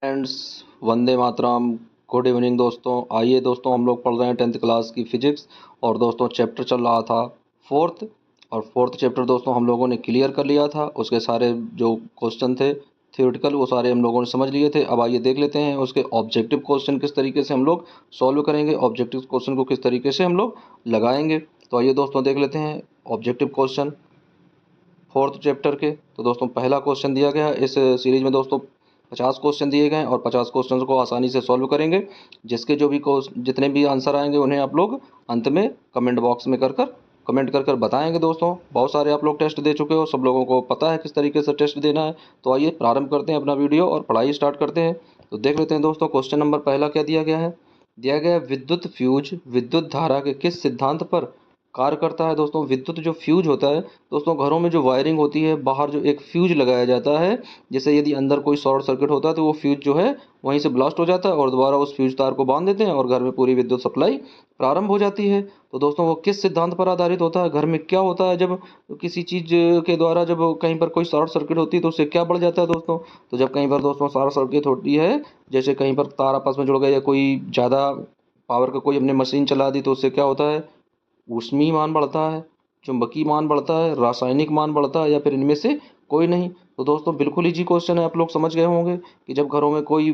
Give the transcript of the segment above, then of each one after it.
Friends, Vande Mataram. Good evening दोस्तों। आइए दोस्तों, हम लोग पढ़ रहे हैं 10th क्लास की फिजिक्स। और दोस्तों चैप्टर चल रहा था फोर्थ। और फोर्थ चैप्टर दोस्तों हम लोगों ने क्लियर कर लिया था। उसके सारे जो क्वेश्चन थे थियोरेटिकल, वो सारे हम लोगों ने समझ लिए थे। अब आइए देख लेते हैं उसके ऑब्जेक्टिव क्वेश्चन किस तरीके से हम लोग सॉल्व करेंगे, ऑब्जेक्टिव क्वेश्चन को किस तरीके से हम लोग लगाएंगे। तो आइए दोस्तों देख लेते हैं ऑब्जेक्टिव क्वेश्चन फोर्थ चैप्टर के। तो दोस्तों पहला क्वेश्चन दिया गया है इस सीरीज में दोस्तों 50 क्वेश्चन दिए गए हैं और 50 क्वेश्चन को आसानी से सॉल्व करेंगे। जिसके जो भी जितने भी आंसर आएंगे उन्हें आप लोग अंत में कमेंट बॉक्स में कमेंट कर बताएंगे। दोस्तों बहुत सारे आप लोग टेस्ट दे चुके हो, सब लोगों को पता है किस तरीके से टेस्ट देना है। तो आइए प्रारंभ करते हैं अपना वीडियो और पढ़ाई स्टार्ट करते हैं। तो देख लेते हैं दोस्तों क्वेश्चन नंबर पहला क्या दिया गया है। दिया गया है विद्युत फ्यूज विद्युत धारा के किस सिद्धांत पर कार्य करता है। दोस्तों विद्युत जो फ्यूज होता है दोस्तों, घरों में जो वायरिंग होती है बाहर जो एक फ्यूज लगाया जाता है, जैसे यदि अंदर कोई शॉर्ट सर्किट होता है तो वो फ्यूज जो है वहीं से ब्लास्ट हो जाता है और दोबारा उस फ्यूज तार को बांध देते हैं और घर में पूरी विद्युत सप्लाई प्रारंभ हो जाती है। तो दोस्तों वो किस सिद्धांत पर आधारित होता है, घर में क्या होता है जब किसी चीज के द्वारा जब कहीं पर कोई शॉर्ट सर्किट होती है तो उससे क्या बढ़ जाता है दोस्तों। तो जब कहीं पर दोस्तों शॉर्ट सर्किट होती है, जैसे कहीं पर तार आपस में जुड़ गए या कोई ज़्यादा पावर का कोई हमने मशीन चला दी, तो उससे क्या होता है, ऊष्मीय मान बढ़ता है, चुंबकीय मान बढ़ता है, रासायनिक मान बढ़ता है, या फिर इनमें से कोई नहीं। तो दोस्तों बिल्कुल इजी क्वेश्चन है, आप लोग समझ गए होंगे कि जब घरों में कोई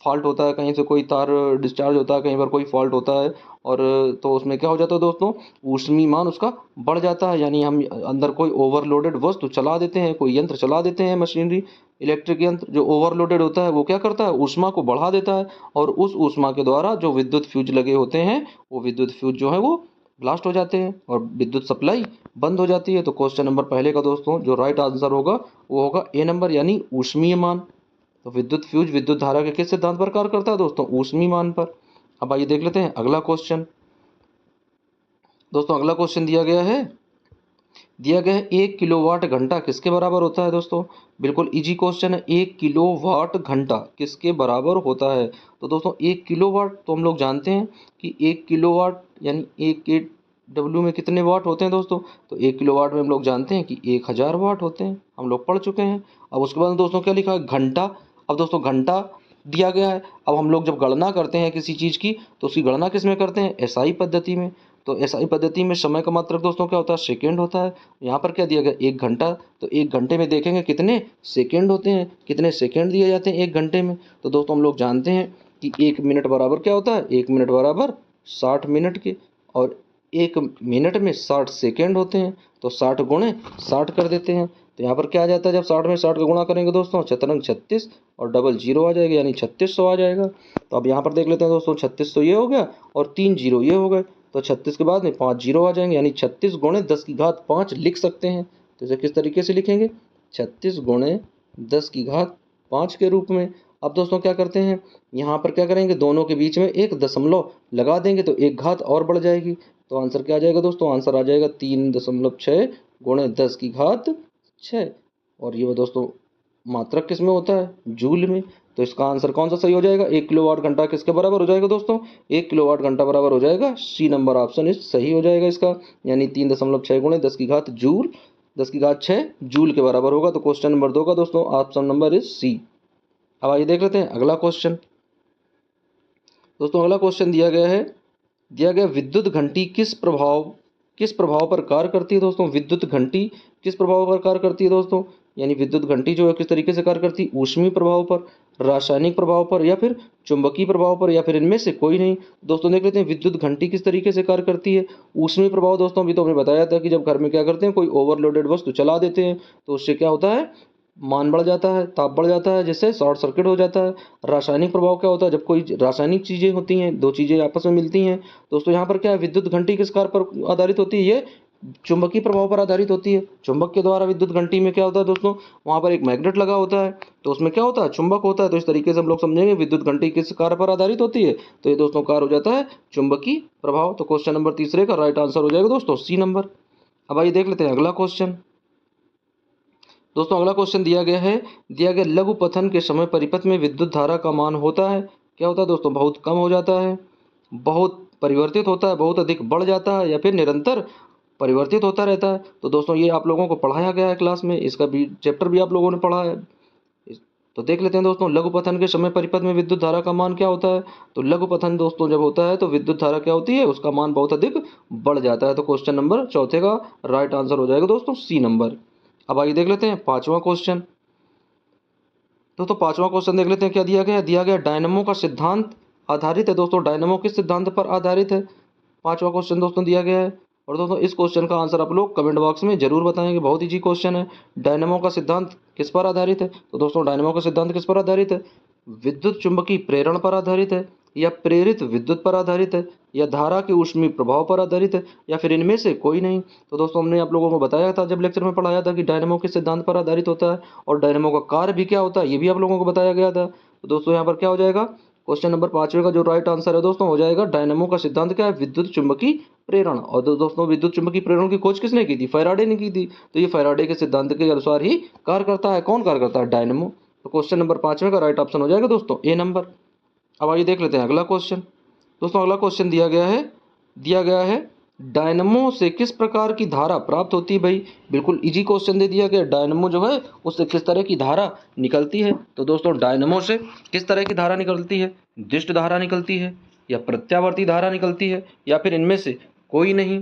फॉल्ट होता है, कहीं से कोई तार डिस्चार्ज होता है, कहीं पर कोई फॉल्ट होता है और तो उसमें क्या हो जाता है दोस्तों, ऊष्मीय मान उसका बढ़ जाता है। यानी हम अंदर कोई ओवरलोडेड वस्तु चला देते हैं, कोई यंत्र चला देते हैं, मशीनरी इलेक्ट्रिक यंत्र जो ओवरलोडेड होता है वो क्या करता है, ऊष्मा को बढ़ा देता है और उस ऊष्मा के द्वारा जो विद्युत फ्यूज लगे होते हैं वो विद्युत फ्यूज जो है वो ब्लास्ट हो जाते हैं और विद्युत सप्लाई बंद हो जाती है। तो क्वेश्चन नंबर पहले का दोस्तों जो राइट आंसर होगा वो होगा ए नंबर, यानी ऊष्मीय मान। तो विद्युत फ्यूज विद्युत धारा के किस सिद्धांत पर कार्य करता है दोस्तों, ऊष्मीय मान पर। अब आइए देख लेते हैं अगला क्वेश्चन। दोस्तों अगला क्वेश्चन दिया गया है 1 किलोवाट घंटा किसके बराबर होता है। दोस्तों बिल्कुल इजी क्वेश्चन है, 1 किलोवाट घंटा किसके बराबर होता है। तो दोस्तों 1 किलोवाट तो हम लोग जानते हैं कि 1 किलोवाट यानी एक डब्ल्यू में कितने वाट होते हैं दोस्तों। तो 1 किलोवाट में हम लोग जानते हैं कि 1000 वाट होते हैं, हम लोग पढ़ चुके हैं। अब उसके बाद दोस्तों क्या लिखा है, घंटा। अब दोस्तों घंटा दिया गया है, अब हम लोग जब गणना करते हैं किसी चीज़ की तो उसकी गणना किस में करते हैं, एसआई पद्धति में। तो एसआई पद्धति में समय का मात्रक दोस्तों क्या होता है, सेकेंड होता है। यहाँ पर क्या दिया गया, 1 घंटा। तो 1 घंटे में देखेंगे कितने सेकेंड होते हैं, कितने सेकेंड दिए जाते हैं 1 घंटे में। तो दोस्तों हम लोग जानते हैं कि 1 मिनट बराबर क्या होता है, 1 मिनट बराबर 60 मिनट के, और 1 मिनट में 60 सेकेंड होते हैं। तो 60 गुणे 60 कर देते हैं। तो यहाँ पर क्या आ जाता है, जब 60 में 60 का गुणा करेंगे दोस्तों, चतुरंग 36 और डबल जीरो आ जाएगा, यानी 3600 आ जाएगा। तो अब यहाँ पर देख लेते हैं दोस्तों, 3600 ये हो गया और 3 जीरो ये हो गए। तो 36 के बाद में 5 जीरो आ जाएंगे, यानी 36 गुणे 10 की घात 5 लिख सकते हैं। तो इसे किस तरीके से लिखेंगे, 36 गुणे 10 की घात 5 के रूप में। अब दोस्तों क्या करते हैं, यहाँ पर क्या करेंगे, दोनों के बीच में एक दशमलव लगा देंगे तो एक घात और बढ़ जाएगी। तो आंसर क्या आ जाएगा दोस्तों, आंसर आ जाएगा 3.6 गुणे 10 की घात 6। और ये दोस्तों मात्रक किस में होता है, जूल में। तो इसका आंसर कौन सा सही हो जाएगा, 1 किलोवाट घंटा किसके बराबर हो जाएगा दोस्तों, 1 किलोवाट घंटा बराबर हो जाएगा सी नंबर ऑप्शन इस सही हो जाएगा इसका। यानी 3.6 गुणे 10 की घात 6 जूल के बराबर होगा। तो क्वेश्चन नंबर 2 का दोस्तों ऑप्शन नंबर इज सी। अब आइए देख लेते हैं अगला क्वेश्चन। दोस्तों अगला क्वेश्चन दिया गया विद्युत घंटी किस प्रभाव पर कार्य करती है। दोस्तों विद्युत घंटी किस प्रभाव पर कार्य करती है दोस्तों, यानी विद्युत घंटी जो है किस तरीके से कार्य करती है, ऊष्मीय प्रभाव पर, रासायनिक प्रभाव पर, या फिर चुंबकीय प्रभाव पर, या फिर इनमें से कोई नहीं। दोस्तों देख लेते हैं विद्युत घंटी किस तरीके से कार्य करती है। ऊष्मीय प्रभाव दोस्तों अभी तो हमने बताया था कि जब घर में क्या करते हैं, कोई ओवरलोडेड वस्तु चला देते हैं तो उससे क्या होता है, मान बढ़ जाता है, ताप बढ़ जाता है, जिससे शॉर्ट सर्किट हो जाता है। रासायनिक प्रभाव क्या होता है, जब कोई रासायनिक चीज़ें होती हैं, दो चीज़ें आपस में मिलती हैं। दोस्तों यहाँ पर क्या है, विद्युत घंटी किस कार्य पर आधारित होती है, ये चुंबकीय प्रभाव पर आधारित होती है। चुंबक के द्वारा विद्युत घंटी में क्या होता है दोस्तों, वहाँ पर एक मैग्नेट लगा होता है तो उसमें क्या होता है, चुंबक होता है। तो इस तरीके से हम लोग समझेंगे विद्युत घंटी किस कार्य पर आधारित होती है, तो ये दोस्तों कार्य हो जाता है चुंबकीय प्रभाव। तो क्वेश्चन नंबर तीसरे का राइट आंसर हो जाएगा दोस्तों सी नंबर। अब आइए देख लेते हैं अगला क्वेश्चन। दोस्तों अगला क्वेश्चन दिया गया लघु पथन के समय परिपथ में विद्युत धारा का मान होता है, क्या होता है दोस्तों, बहुत कम हो जाता है, बहुत परिवर्तित होता है, बहुत अधिक बढ़ जाता है, या फिर निरंतर परिवर्तित होता रहता है। तो दोस्तों ये आप लोगों को पढ़ाया गया है क्लास में, इसका भी चैप्टर भी आप लोगों ने पढ़ा है। तो देख लेते हैं दोस्तों, लघुपथन के समय परिपथ में विद्युत धारा का मान क्या होता है। तो लघुपथन दोस्तों जब होता है तो विद्युत धारा क्या होती है, उसका मान बहुत अधिक बढ़ जाता है। तो क्वेश्चन नंबर चौथे का राइट आंसर हो जाएगा दोस्तों सी नंबर। अब आइए देख लेते हैं पांचवा क्वेश्चन। दोस्तों पांचवा क्वेश्चन देख लेते हैं, क्या दिया गया है। दिया गया डायनमो का सिद्धांत आधारित है। दोस्तों डायनमो किस सिद्धांत पर आधारित है, पांचवा क्वेश्चन दोस्तों दिया गया है। और दोस्तों इस क्वेश्चन का आंसर आप लोग कमेंट बॉक्स में जरूर बताएंगे, बहुत इजी क्वेश्चन है। डायनमो का सिद्धांत किस पर आधारित है। तो दोस्तों डायनमो का सिद्धांत किस पर आधारित है, विद्युत चुंबकीय प्रेरण पर आधारित है, या प्रेरित विद्युत पर आधारित है, या धारा के ऊष्मीय प्रभाव पर आधारित है, या फिर इनमें से कोई नहीं। तो दोस्तों हमने आप लोगों को बताया था जब लेक्चर में पढ़ाया था कि डायनमो के सिद्धांत पर आधारित होता है, और डायनमो का कार्य भी क्या होता है ये भी आप लोगों को बताया गया था। तो दोस्तों यहाँ पर क्या हो जाएगा, क्वेश्चन नंबर पांचवे का जो राइट आंसर है दोस्तों हो जाएगा डायनमो का सिद्धांत क्या है, विद्युत चुंबकीय प्रेरण। और दोस्तों विद्युत चुंबकीय प्रेरण की खोज किसने की थी, फैराडे ने की थी। तो ये फैराडे के सिद्धांत के अनुसार ही कार्य करता है। कौन कार्य करता है, डायनमो। तो क्वेश्चन नंबर पांचवे का राइट ऑप्शन हो जाएगा दोस्तों ए नंबर। अब आइए देख लेते हैं अगला क्वेश्चन। दोस्तों अगला क्वेश्चन दिया गया है डायनमो से किस प्रकार की धारा प्राप्त होती है। भाई बिल्कुल इजी क्वेश्चन दे दिया गया, डायनमो जो है उससे किस तरह की धारा निकलती है। तो दोस्तों डायनमो से किस तरह की धारा निकलती है, दिष्ट धारा निकलती है, या प्रत्यावर्ती धारा निकलती है, या फिर इनमें से कोई नहीं।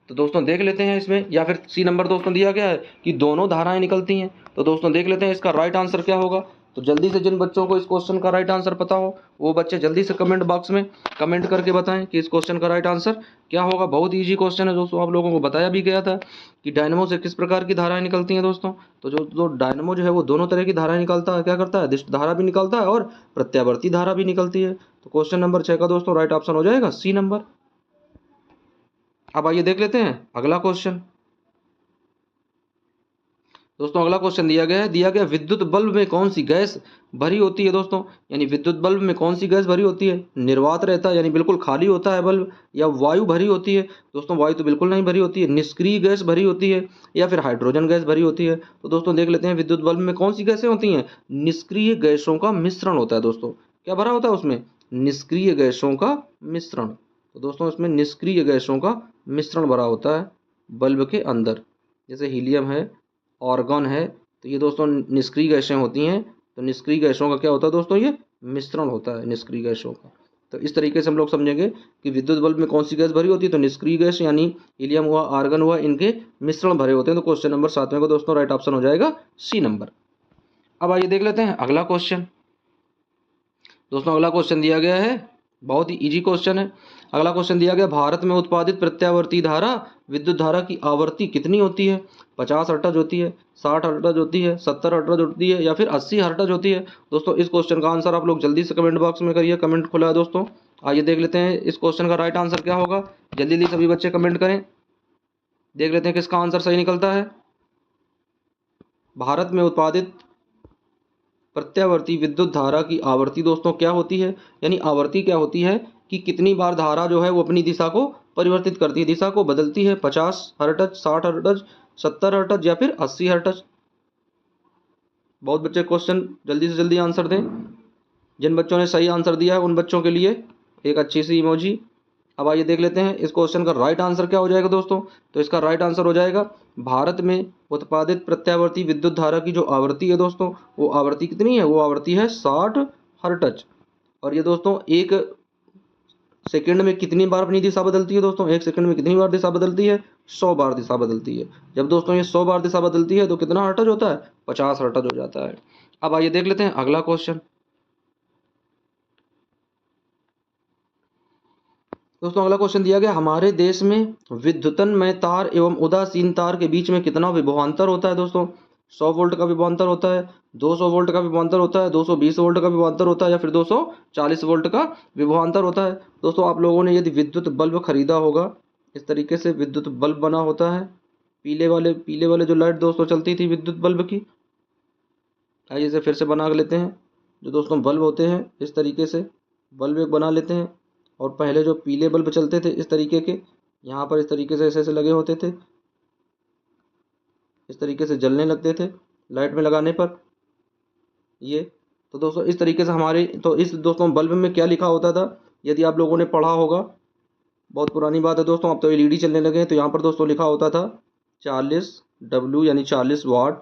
तो दोस्तों देख लेते हैं इसमें, या फिर सी नंबर दोस्तों दिया गया है कि दोनों धाराएं निकलती हैं। तो दोस्तों देख लेते हैं इसका राइट आंसर क्या होगा। तो जल्दी से जिन बच्चों को इस क्वेश्चन का राइट आंसर पता हो वो बच्चे जल्दी से कमेंट बॉक्स में कमेंट करके बताएं कि इस क्वेश्चन का राइट आंसर क्या होगा। बहुत इजी क्वेश्चन है दोस्तों, आप लोगों को बताया भी गया था कि डायनमो से किस प्रकार की धाराएं निकलती हैं दोस्तों। तो जो डायनमो जो है वो दोनों तरह की धाराएं निकालता है, क्या करता है, दिष्ट धारा भी निकालता है और प्रत्यावर्ती धारा भी निकलती है। तो क्वेश्चन नंबर 6 का दोस्तों राइट ऑप्शन हो जाएगा सी नंबर। अब आइए देख लेते हैं अगला क्वेश्चन। दोस्तों अगला क्वेश्चन दिया गया विद्युत बल्ब में कौन सी गैस भरी होती है। दोस्तों यानी विद्युत बल्ब में कौन सी गैस भरी होती है, निर्वात रहता है यानी बिल्कुल खाली होता है बल्ब, या वायु भरी होती है। दोस्तों वायु तो बिल्कुल नहीं भरी होती है, निष्क्रिय गैस भरी होती है, या फिर हाइड्रोजन गैस भरी होती है। तो दोस्तों देख लेते हैं विद्युत बल्ब में कौन सी गैसें होती हैं, निष्क्रिय गैसों का मिश्रण होता है। दोस्तों क्या भरा होता है उसमें, निष्क्रिय गैसों का मिश्रण। तो दोस्तों इसमें निष्क्रिय गैसों का मिश्रण भरा होता है बल्ब के अंदर, जैसे हीलियम है, ऑर्गन है। तो ये दोस्तों निष्क्रिय गैसें होती हैं। तो निष्क्रिय गैसों का क्या होता है दोस्तों, ये मिश्रण होता है निष्क्रिय गैसों का। तो इस तरीके से हम लोग समझेंगे कि विद्युत बल्ब में कौन सी गैस भरी होती है, तो निष्क्रिय गैस यानी हीलियम हुआ, आर्गन हुआ, इनके मिश्रण भरे होते हैं। तो क्वेश्चन नंबर 7 को दोस्तों राइट ऑप्शन हो जाएगा सी नंबर। अब आइए देख लेते हैं अगला क्वेश्चन। दोस्तों अगला क्वेश्चन दिया गया है, बहुत ही इजी क्वेश्चन है। अगला क्वेश्चन दिया गया भारत में उत्पादित प्रत्यावर्ती धारा विद्युत धारा की आवृत्ति कितनी होती है, 50 हर्ट्ज होती है, 60 हर्ट्ज होती है, 70 हर्ट्ज होती है, या फिर 80 हर्ट्ज होती है। दोस्तों इस क्वेश्चन का आंसर आप लोग जल्दी से कमेंट बॉक्स में करिए, कमेंट खुला है दोस्तों। आइए देख लेते हैं इस क्वेश्चन का राइट आंसर क्या होगा। जल्दी जल्दी सभी बच्चे कमेंट करें, देख लेते हैं किसका आंसर सही निकलता है। भारत में उत्पादित प्रत्यावर्ती विद्युत धारा की आवृत्ति दोस्तों क्या होती है, यानी आवृत्ति क्या होती है कि कितनी बार धारा जो है वो अपनी दिशा को परिवर्तित करती है, दिशा को बदलती है। 50 हर्ट्ज, 60 हर्ट्ज, 70 हर्ट्ज, या फिर 80 हर्ट्ज। बहुत बच्चे क्वेश्चन जल्दी से जल्दी आंसर दें। जिन बच्चों ने सही आंसर दिया है उन बच्चों के लिए एक अच्छी सी इमोजी। अब आइए देख लेते हैं इस क्वेश्चन का राइट आंसर क्या हो जाएगा दोस्तों। तो इसका राइट आंसर हो जाएगा भारत में उत्पादित प्रत्यावर्ती विद्युत धारा की जो आवृत्ति है दोस्तों, वो आवृत्ति कितनी है, वो आवृत्ति है 60 हर्ट्ज। और ये दोस्तों एक सेकंड में कितनी बार अपनी दिशा बदलती है दोस्तों, एक सेकंड में कितनी बार दिशा बदलती है, 100 बार दिशा बदलती है। जब दोस्तों ये 100 बार दिशा बदलती है तो कितना हर्ट्ज होता है, 50 हर्ट्ज हो जाता है। अब आइए देख लेते हैं अगला क्वेश्चन। दोस्तों अगला क्वेश्चन दिया गया हमारे देश में विद्युतनमय तार एवं उदासीन तार के बीच में कितना विभवांतर होता है। दोस्तों 100 वोल्ट का विभवांतर होता है, 200 वोल्ट का विभवांतर होता है, 220 वोल्ट का विभवांतर होता है, या फिर 240 वोल्ट का विभवांतर होता है। दोस्तों आप लोगों ने यदि विद्युत बल्ब खरीदा होगा, इस तरीके से विद्युत बल्ब बना होता है, पीले वाले जो लाइट दोस्तों चलती थी विद्युत बल्ब की। आइए इसे फिर से बना लेते हैं। जो दोस्तों बल्ब होते हैं इस तरीके से बल्ब एक बना लेते हैं, और पहले जो पीले बल्ब चलते थे इस तरीके के, यहाँ पर इस तरीके से ऐसे ऐसे लगे होते थे, इस तरीके से जलने लगते थे लाइट में लगाने पर ये। तो दोस्तों इस तरीके से हमारे तो इस दोस्तों बल्ब में क्या लिखा होता था, यदि आप लोगों ने पढ़ा होगा, बहुत पुरानी बात है दोस्तों, अब तो एलईडी चलने लगे हैं। तो यहाँ पर दोस्तों लिखा होता था 40 W यानी 40 वाट,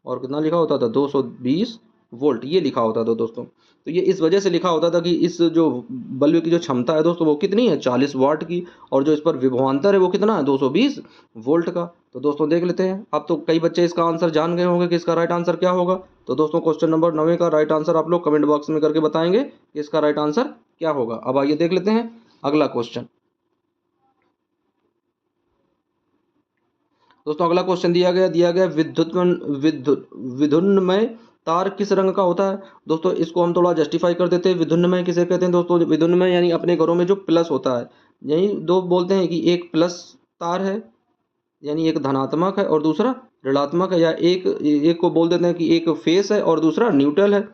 और कितना लिखा होता था 220 वोल्ट ये लिखा होता था दोस्तों। तो ये इस वजह से लिखा होता था कि इस जो बल्ब की जो क्षमता है दोस्तों वो कितनी है 40 वाट की, और जो इस पर विभवांतर है वो कितना है 220 वोल्ट का। तो दोस्तों देख लेते हैं। अब तो कई बच्चे इसका आंसर जान गए होंगे कि इसका राइट आंसर क्या होगा। तो दोस्तों क्वेश्चन नंबर 9 का राइट आंसर आप लोग कमेंट बॉक्स में करके बताएंगे कि इसका राइट आंसर क्या होगा। अब आइए देख लेते हैं अगला क्वेश्चन। दोस्तों अगला क्वेश्चन दिया गया विद्युन्मय तार किस रंग का होता है। दोस्तों इसको हम थोड़ा जस्टिफाई कर देते हैं। विद्युन्मय किसे कहते हैं दोस्तों। विद्युन्मय यानी अपने घरों में जो प्लस होता है, यही दो बोलते हैं कि एक प्लस तार है यानी एक धनात्मक है और दूसरा ऋणात्मक है, या एक एक को बोल देते हैं कि एक फेस है और दूसरा न्यूट्रल है,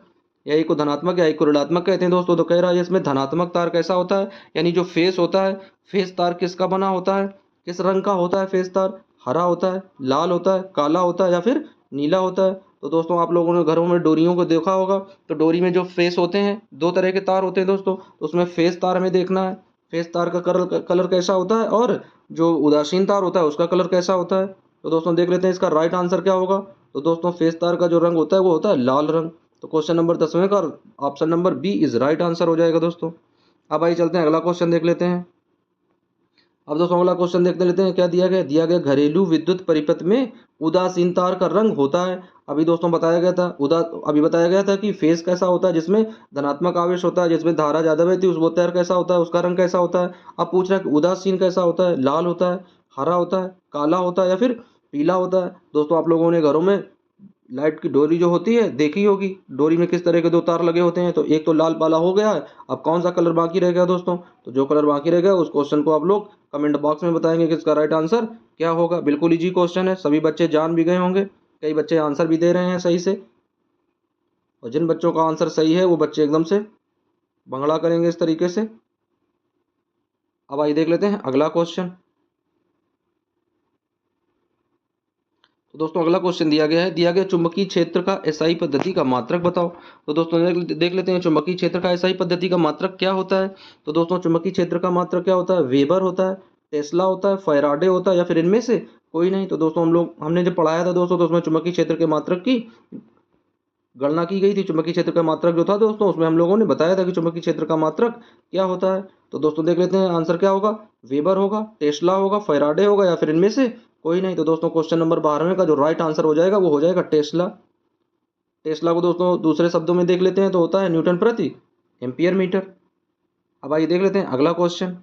या एक को धनात्मक या एक को ऋणात्मक कहते हैं दोस्तों। तो कह रहा है इसमें धनात्मक तार कैसा होता है, यानी जो फेस होता है, फेस तार किसका बना होता है, किस रंग का होता है फेस तार। हरा होता है, लाल होता है, काला होता है या फिर नीला होता है। तो दोस्तों आप लोगों ने घरों में डोरियों को देखा होगा, तो डोरी में जो फेस होते हैं, दो तरह के तार होते हैं दोस्तों। तो उसमें फेस तार हमें देखना है, फेस तार का कलर कैसा होता है, और जो उदासीन तार होता है उसका कलर कैसा होता है। तो दोस्तों देख लेते हैं इसका राइट आंसर क्या होगा। तो दोस्तों फेस तार का जो रंग होता है वो होता है लाल रंग। तो क्वेश्चन नंबर 10वें का option number B is right answer हो जाएगा दोस्तों। अब आइए चलते हैं अगला क्वेश्चन देख लेते हैं। अब दोस्तों अगला क्वेश्चन देखते लेते हैं क्या दिया गया घरेलू विद्युत परिपथ में उदासीन तार का रंग होता है। अभी दोस्तों अभी बताया गया था कि फेस कैसा होता है जिसमें धनात्मक आवेश होता है, जिसमें धारा ज्यादा बहती है, उस वो तार कैसा होता है, उसका रंग कैसा होता है। अब पूछ रहा है कि उदासीन कैसा होता है, लाल होता है, हरा होता है, काला होता है या फिर पीला होता है। दोस्तों आप लोगों ने घरों में लाइट की डोरी जो होती है देखी होगी, डोरी में किस तरह के दो तार लगे होते हैं। तो एक तो लाल वाला हो गया है, अब कौन सा कलर बाकी रह गया दोस्तों। तो जो कलर बाकी रह गया उस क्वेश्चन को आप लोग कमेंट बॉक्स में बताएंगे कि इसका राइट आंसर क्या होगा। बिल्कुल इजी क्वेश्चन है, सभी बच्चे जान भी गए होंगे, कई बच्चे आंसर भी दे रहे हैं सही से, और जिन बच्चों का आंसर सही है वो बच्चे एकदम से भंगड़ा करेंगे इस तरीके से। अब आइए देख लेते हैं अगला क्वेश्चन। तो दोस्तों अगला क्वेश्चन दिया गया चुंबकीय क्षेत्र का एसआई पद्धति का मात्रक बताओ। तो दोस्तों देख लेते हैं चुंबकीय क्षेत्र का एसआई पद्धति का मात्रक क्या होता है। तो दोस्तों चुंबकीय क्षेत्र का मात्रक क्या होता है, वेबर होता है, टेस्ला होता है, फैराडे होता है, या फिर इनमें से कोई नहीं। तो दोस्तों हमने जब पढ़ाया था दोस्तों, तो उसमें चुंबकीय क्षेत्र के मात्रक की गणना की गई थी। चुंबकीय क्षेत्र का मात्रक जो था दोस्तों, उसमें हम लोगों ने बताया था कि चुंबकीय क्षेत्र का मात्रक क्या होता है। तो दोस्तों देख लेते हैं आंसर क्या होगा, वेबर होगा, टेस्ला होगा, फैराडे होगा, या फिर इनमें से कोई नहीं। तो दोस्तों क्वेश्चन नंबर 12वें का जो राइट आंसर हो जाएगा वो हो जाएगा टेस्ला। टेस्ला को दोस्तों दूसरे शब्दों में देख लेते हैं तो होता है न्यूटन प्रति एम्पियर मीटर। अब आइए देख लेते हैं अगला क्वेश्चन।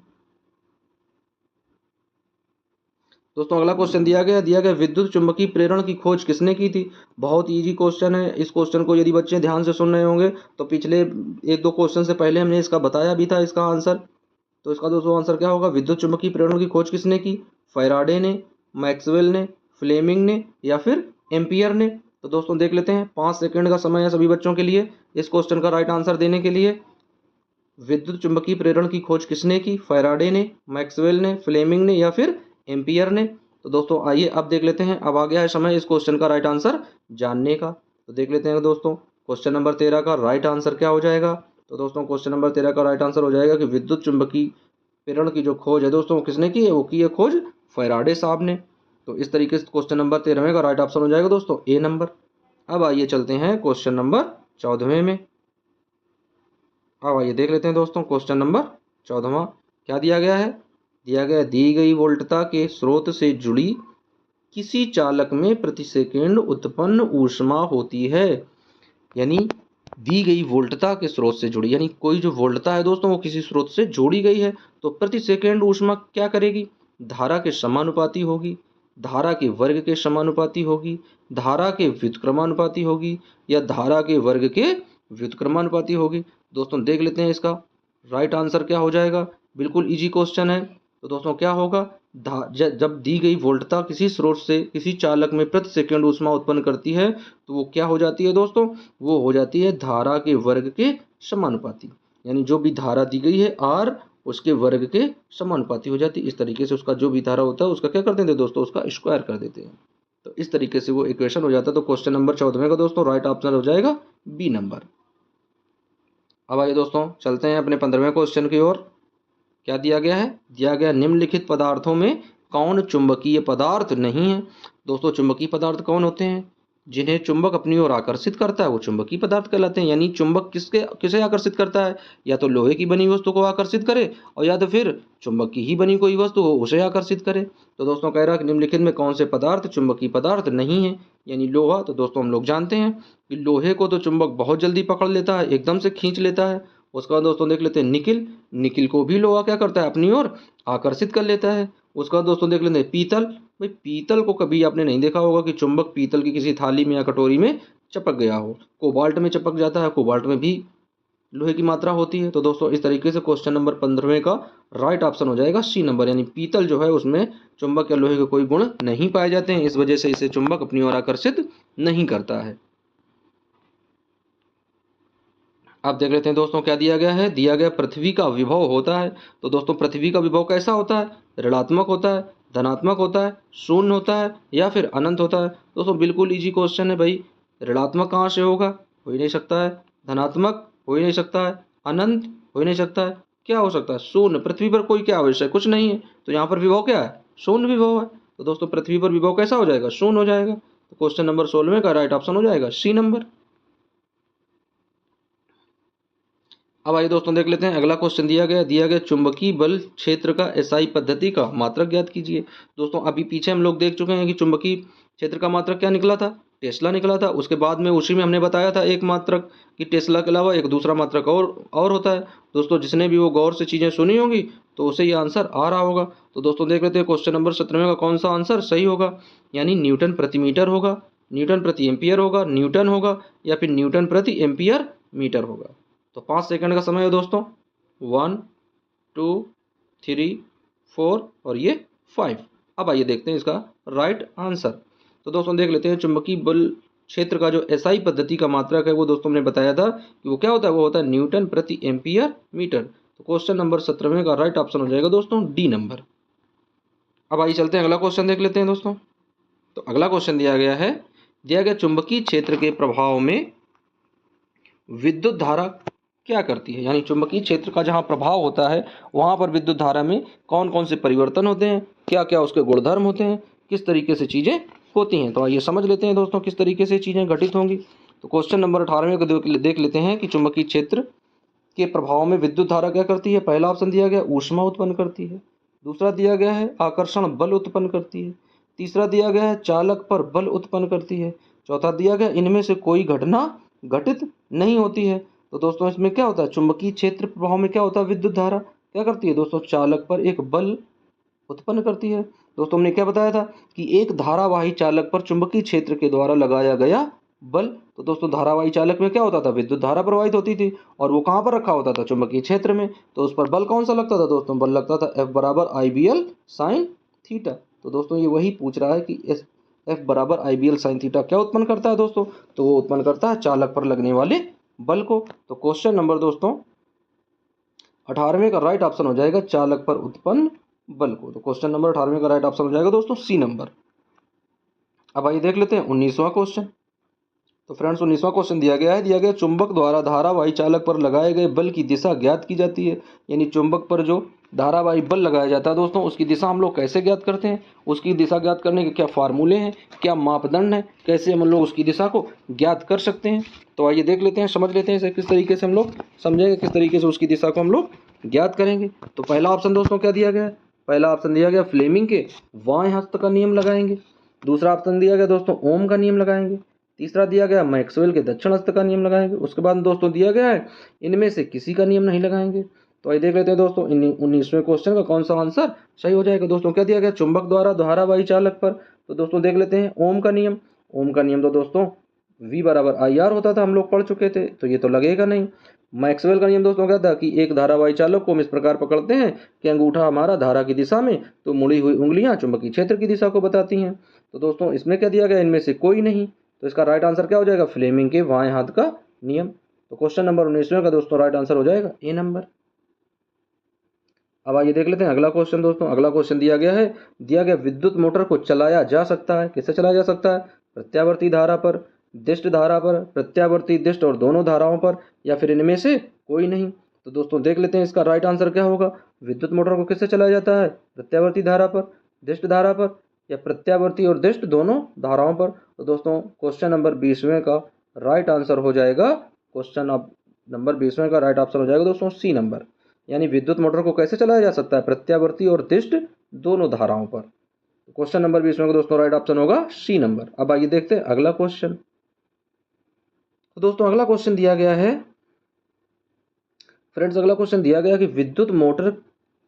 दोस्तों अगला क्वेश्चन दिया गया विद्युत चुंबकीय प्रेरण की खोज किसने की थी। बहुत इजी क्वेश्चन है। इस क्वेश्चन को यदि बच्चे ध्यान से सुन रहे होंगे तो पिछले एक दो क्वेश्चन से पहले हमने इसका बताया भी था इसका आंसर। तो इसका दोस्तों आंसर क्या होगा, विद्युत चुंबकीय प्रेरण की खोज किसने की, फैराडे ने, मैक्सवेल ने, फ्लेमिंग ने, या फिर एम्पियर ने। तो दोस्तों देख लेते हैं 5 सेकंड का समय है सभी बच्चों के लिए इस क्वेश्चन का राइट आंसर देने के लिए। विद्युत चुंबकीय प्रेरण की खोज किसने की, फैराडे ने, मैक्सवेल ने, फ्लेमिंग ने, या फिर एम्पियर ने। तो दोस्तों आइए अब देख लेते हैं, अब आ गया है समय इस क्वेश्चन का राइट आंसर जानने का। तो देख लेते हैं दोस्तों क्वेश्चन नंबर 13 का राइट आंसर क्या हो जाएगा। तो दोस्तों क्वेश्चन नंबर 13 का राइट आंसर हो जाएगा कि विद्युत चुंबकीय प्रेरण की जो खोज है दोस्तों किसने की है, वो की है खोज फैराडे साहब ने। तो इस तरीके से क्वेश्चन नंबर 13वें का राइट ऑप्शन हो जाएगा दोस्तों ए नंबर। अब आइए चलते हैं क्वेश्चन नंबर 14वें में। अब आइए देख लेते हैं दोस्तों क्वेश्चन नंबर 14वां क्या दिया गया है। दी गई वोल्टता के स्रोत से जुड़ी किसी चालक में प्रति सेकंड उत्पन्न ऊष्मा होती है। यानी दी गई वोल्टता के स्रोत से जुड़ी, यानी कोई जो वोल्टता है दोस्तों वो किसी स्रोत से जोड़ी गई है, तो प्रति सेकंड ऊष्मा क्या करेगी, धारा के समानुपाती होगी, धारा के वर्ग के समानुपाती होगी, धारा के व्युत्क्रमानुपाती होगी, या धारा के वर्ग के व्युत्क्रमानुपाती होगी। दोस्तों देख लेते हैं इसका राइट आंसर क्या हो जाएगा। बिल्कुल इजी क्वेश्चन है। तो दोस्तों क्या होगा, जब दी गई वोल्टता किसी स्रोत से किसी चालक में प्रति सेकंड ऊष्मा उत्पन्न करती है तो वो क्या हो जाती है दोस्तों, वो हो जाती है धारा के वर्ग के समानुपाती। यानी जो भी धारा दी गई है आर उसके वर्ग के समानुपाती हो जाती है। इस तरीके से उसका जो भी धारा होता है उसका क्या कर देते हैं दोस्तों, उसका स्क्वायर कर देते हैं। तो इस तरीके से वो इक्वेशन हो जाता है। तो क्वेश्चन नंबर 14 का दोस्तों राइट ऑप्शन हो जाएगा बी नंबर। अब आइए दोस्तों चलते हैं अपने 15वें क्वेश्चन की ओर। क्या दिया गया निम्नलिखित पदार्थों में कौन चुंबकीय पदार्थ नहीं है। दोस्तों चुंबकीय पदार्थ कौन होते हैं, जिन्हें चुंबक अपनी ओर आकर्षित करता है वो चुंबकीय पदार्थ कहलाते हैं। यानी चुंबक किसे आकर्षित करता है, या तो लोहे की बनी वस्तु को आकर्षित करे और या तो फिर चुंबक की ही बनी कोई वस्तु हो उसे आकर्षित करे। तो दोस्तों कह रहा है कि निम्नलिखित में कौन से पदार्थ चुंबकीय पदार्थ नहीं है, यानी लोहा। तो दोस्तों हम लोग जानते हैं कि लोहे को तो चुंबक बहुत जल्दी पकड़ लेता है, एकदम से खींच लेता है। उसके बाद दोस्तों देख लेते हैं निकिल। निकिल को भी लोहा क्या करता है, अपनी ओर आकर्षित कर लेता है। उसके बाद दोस्तों देख लेते हैं पीतल। भाई पीतल को कभी आपने नहीं देखा होगा कि चुंबक पीतल की किसी थाली में या कटोरी में चिपक गया हो। कोबाल्ट में चिपक जाता है, कोबाल्ट में भी लोहे की मात्रा होती है। तो दोस्तों इस तरीके से क्वेश्चन नंबर 15वें का राइट ऑप्शन हो जाएगा सी नंबर, यानी पीतल जो है उसमें चुंबक या लोहे के कोई गुण नहीं पाए जाते हैं, इस वजह से इसे चुंबक अपनी ओर आकर्षित नहीं करता है। आप देख लेते हैं दोस्तों क्या दिया गया है, दिया गया पृथ्वी का विभव होता है। तो दोस्तों पृथ्वी का विभव कैसा होता है, ऋणात्मक होता है, धनात्मक होता है, शून्य होता है या फिर अनंत होता है। दोस्तों बिल्कुल इजी क्वेश्चन है भाई। ऋणात्मक कहाँ से होगा, हो ही नहीं सकता है। धनात्मक हो ही नहीं सकता है। अनंत हो ही नहीं सकता है। क्या हो सकता है, शून्य। पृथ्वी पर कोई क्या आवश्यक कुछ नहीं है, तो यहाँ पर विभव क्या है, शून्य विभव है। तो दोस्तों पृथ्वी पर विभव कैसा हो जाएगा, शून्य हो जाएगा। तो क्वेश्चन नंबर 16 का राइट ऑप्शन हो जाएगा सी नंबर। अब आइए दोस्तों देख लेते हैं अगला क्वेश्चन दिया गया चुंबकीय बल क्षेत्र का एसआई पद्धति का मात्रक ज्ञात कीजिए। दोस्तों अभी पीछे हम लोग देख चुके हैं कि चुंबकीय क्षेत्र का मात्रक क्या निकला था, टेस्ला निकला था। उसके बाद में उसी में हमने बताया था एक मात्रक कि टेस्ला के अलावा एक दूसरा मात्रक और होता है। दोस्तों जिसने भी वो गौर से चीज़ें सुनी होंगी तो उसे ये आंसर आ रहा होगा। तो दोस्तों देख लेते हैं क्वेश्चन नंबर 17 का कौन सा आंसर सही होगा, यानी न्यूटन प्रति मीटर होगा, न्यूटन प्रति एम्पियर होगा, न्यूटन होगा या फिर न्यूटन प्रति एम्पियर मीटर होगा। तो 5 सेकंड का समय है दोस्तों, 1 2 3 4 और ये 5। अब आइए देखते हैं इसका राइट आंसर। तो दोस्तों देख लेते हैं चुंबकीय बल क्षेत्र का जो एसआई पद्धति का मात्रक है वो दोस्तों हमने बताया था कि वो क्या होता है, वो होता है न्यूटन प्रति एम्पियर मीटर। तो क्वेश्चन नंबर 17 का राइट ऑप्शन हो जाएगा दोस्तों डी नंबर। अब आइए चलते हैं अगला क्वेश्चन देख लेते हैं दोस्तों। तो अगला क्वेश्चन दिया गया चुंबकीय क्षेत्र के प्रभाव में विद्युत धारा क्या करती है, यानी चुंबकीय क्षेत्र का जहाँ प्रभाव होता है वहाँ पर विद्युत धारा में कौन कौन से परिवर्तन होते हैं, क्या क्या उसके गुणधर्म होते हैं, किस तरीके से चीज़ें होती हैं। तो आइए समझ लेते हैं दोस्तों किस तरीके से चीज़ें घटित होंगी। तो क्वेश्चन नंबर 18 को देख लेते हैं कि चुंबकीय क्षेत्र के प्रभाव में विद्युत धारा क्या करती है। पहला ऑप्शन दिया गया ऊष्मा उत्पन्न करती है, दूसरा दिया गया है आकर्षण बल उत्पन्न करती है, तीसरा दिया गया है चालक पर बल उत्पन्न करती है, चौथा दिया गया इनमें से कोई घटना घटित नहीं होती है। तो दोस्तों इसमें क्या होता है, चुंबकीय क्षेत्र प्रभाव में क्या होता है, विद्युत धारा क्या करती है दोस्तों, चालक पर एक बल उत्पन्न करती है। दोस्तों हमने क्या बताया था कि एक धारावाही चालक पर चुंबकीय क्षेत्र के द्वारा लगाया गया बल। तो दोस्तों धारावाही चालक में क्या होता था, विद्युत धारा प्रवाहित होती थी और वो कहाँ पर रखा होता था, चुंबकीय क्षेत्र में। तो उस पर बल कौन सा लगता था दोस्तों, बल लगता था F बराबर IBL साइन थीटा। तो दोस्तों ये वही पूछ रहा है कि F बराबर IBL साइन थीटा क्या उत्पन्न करता है दोस्तों, तो वो उत्पन्न करता है चालक पर लगने वाले बल को। तो क्वेश्चन नंबर दोस्तों 18वें का राइट ऑप्शन हो जाएगा चालक पर उत्पन्न बल को। तो क्वेश्चन नंबर 18वें का राइट ऑप्शन हो जाएगा दोस्तों सी नंबर। अब आइए देख लेते हैं 19वां क्वेश्चन। तो फ्रेंड्स 19वां क्वेश्चन दिया गया चुंबक द्वारा धारावाही चालक पर लगाए गए बल की दिशा ज्ञात की जाती है। यानी चुंबक पर जो धारावाही बल लगाया जाता है दोस्तों उसकी दिशा हम लोग कैसे ज्ञात करते हैं, उसकी दिशा ज्ञात करने के क्या फार्मूले हैं, क्या मापदंड हैं, कैसे हम लोग उसकी दिशा को ज्ञात कर सकते हैं। तो आइए देख लेते हैं, समझ लेते हैं इसे किस तरीके से हम लोग समझेंगे, किस तरीके से उसकी दिशा को हम लोग ज्ञात करेंगे। तो पहला ऑप्शन दोस्तों क्या दिया गया है, पहला ऑप्शन दिया गया फ्लेमिंग के बाएं हस्त का नियम लगाएंगे, दूसरा ऑप्शन दिया गया दोस्तों ओम का नियम लगाएंगे, तीसरा दिया गया मैक्सवेल के दक्षिण हस्त का नियम लगाएंगे। उसके बाद दोस्तों दिया गया है इनमें से किसी का नियम नहीं लगाएंगे। तो आइए देख लेते हैं दोस्तों 19वें क्वेश्चन का कौन सा आंसर सही हो जाएगा। दोस्तों क्या दिया गया, चुंबक द्वारा धारावाही चालक पर, तो दोस्तों देख लेते हैं ओम का नियम। ओम का नियम तो दोस्तों V बराबर IR होता था, हम लोग पढ़ चुके थे, तो ये तो लगेगा नहीं। मैक्सवेल का नियम दोस्तों क्या था कि एक धारावाही चालक को हम इस प्रकार पकड़ते हैं कि अंगूठा हमारा धारा की दिशा में, तो मुड़ी हुई उंगलियां चुंबकीय क्षेत्र की दिशा को बताती हैं। तो दोस्तों इसमें क्या दिया गया, इनमें से कोई नहीं। तो इसका राइट आंसर क्या हो जाएगा, फ्लेमिंग के बाएं हाथ का नियम। तो क्वेश्चन नंबर 19वें का दोस्तों राइट आंसर हो जाएगा ए नंबर। अब आइए देख लेते हैं अगला क्वेश्चन दोस्तों। अगला क्वेश्चन दिया गया विद्युत मोटर को चलाया जा सकता है, किससे चलाया जा सकता है, प्रत्यावर्ती धारा पर, दिष्ट धारा पर, प्रत्यावर्ती दिष्ट और दोनों धाराओं पर, या फिर इनमें से कोई नहीं। तो दोस्तों देख लेते हैं इसका राइट आंसर क्या होगा, विद्युत मोटर को किससे चलाया जाता है, प्रत्यावर्ती धारा पर, दिष्ट धारा पर या प्रत्यावर्ती और दिष्ट दोनों धाराओं पर। तो दोस्तों क्वेश्चन नंबर 20वें का राइट आंसर हो जाएगा, क्वेश्चन नंबर 20वें का राइट आंसर हो जाएगा दोस्तों सी नंबर। यानी विद्युत मोटर को कैसे चलाया जा सकता है, प्रत्यावर्ती और दिष्ट दोनों धाराओं पर। क्वेश्चन नंबर 20वें का दोस्तों राइट ऑप्शन होगा सी नंबर। अब आइए देखते हैं अगला क्वेश्चन। तो दोस्तों अगला क्वेश्चन दिया गया है, फ्रेंड्स अगला क्वेश्चन दिया गया कि विद्युत मोटर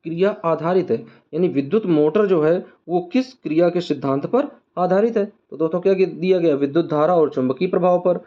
क्रिया आधारित है, यानी विद्युत मोटर जो है वो किस क्रिया के सिद्धांत पर आधारित है। तो दोस्तों क्या दिया गया, विद्युत धारा और चुंबकीय प्रभाव पर,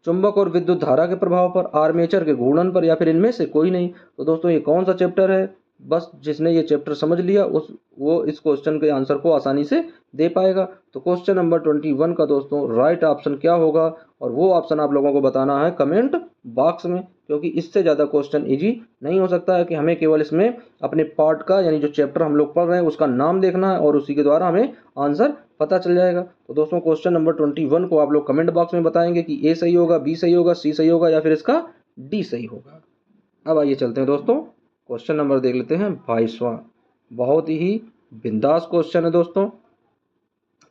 चुंबक और विद्युत धारा के प्रभाव पर, आर्मेचर के घूर्णन पर, या फिर इनमें से कोई नहीं। तो दोस्तों ये कौन सा चैप्टर है, बस जिसने ये चैप्टर समझ लिया वो इस क्वेश्चन के आंसर को आसानी से दे पाएगा। तो क्वेश्चन नंबर 21 का दोस्तों राइट ऑप्शन क्या होगा, और वो ऑप्शन आप लोगों को बताना है कमेंट बॉक्स में, क्योंकि इससे ज़्यादा क्वेश्चन इजी नहीं हो सकता है कि हमें केवल इसमें अपने पार्ट का यानी जो चैप्टर हम लोग पढ़ रहे हैं उसका नाम देखना है और उसी के द्वारा हमें आंसर पता चल जाएगा। तो दोस्तों क्वेश्चन नंबर 21 को आप लोग कमेंट बॉक्स में बताएंगे कि ए सही होगा, बी सही होगा, सी सही होगा, या फिर इसका डी सही होगा। अब आइए चलते हैं दोस्तों, क्वेश्चन नंबर देख लेते हैं 22वां। बहुत ही बिंदास क्वेश्चन है दोस्तों।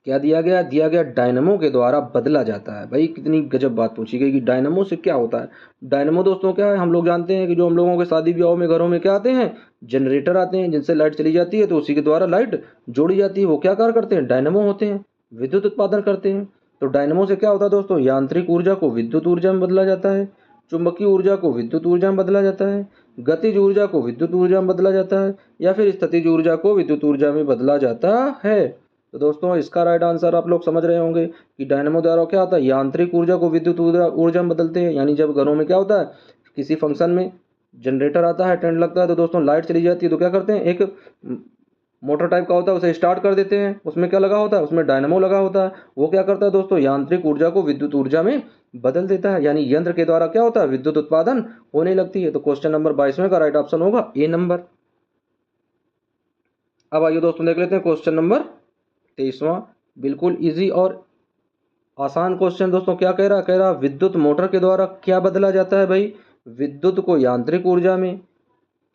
क्या दिया गया, दिया गया डायनमो के द्वारा बदला जाता है। भाई कितनी गजब बात पूछी गई कि डायनमो से क्या होता है। डायनमो दोस्तों क्या है, हम लोग जानते हैं कि जो हम लोगों के शादी ब्याहों में घरों में क्या आते हैं, जनरेटर आते हैं जिनसे लाइट चली जाती है तो उसी के द्वारा लाइट जोड़ी जाती है। वो क्या कार्य करते हैं, डायनमो होते हैं, विद्युत उत्पादन करते हैं। तो डायनमो से क्या होता है दोस्तों, यांत्रिक ऊर्जा को विद्युत ऊर्जा में बदला जाता है, चुंबकीय ऊर्जा को विद्युत ऊर्जा में बदला जाता है, गतिज ऊर्जा को विद्युत ऊर्जा में बदला जाता है, या फिर स्थितिज ऊर्जा को विद्युत ऊर्जा में बदला जाता है। तो दोस्तों इसका राइट आंसर आप लोग समझ रहे होंगे कि डायनमो द्वारा क्या होता है, यांत्रिक ऊर्जा को विद्युत ऊर्जा में बदलते हैं। यानी जब घरों में क्या होता है, किसी फंक्शन में जनरेटर आता है, टेंट लगता है, तो दोस्तों लाइट चली जाती है तो क्या करते हैं, एक मोटर टाइप का होता है उसे स्टार्ट कर देते हैं। उसमें क्या लगा होता है, उसमें डायनमो लगा होता है। वो क्या करता है दोस्तों, यांत्रिक ऊर्जा को विद्युत ऊर्जा में बदल देता है। यानी यंत्र के द्वारा क्या होता है, विद्युत उत्पादन होने लगती है। तो क्वेश्चन नंबर 22वें का राइट ऑप्शन होगा ए नंबर। अब आइए दोस्तों देख लेते हैं क्वेश्चन नंबर 23वां। बिल्कुल इजी और आसान क्वेश्चन दोस्तों। क्या कह रहा, कह रहा विद्युत मोटर के द्वारा क्या बदला जाता है। भाई विद्युत को यांत्रिक ऊर्जा में,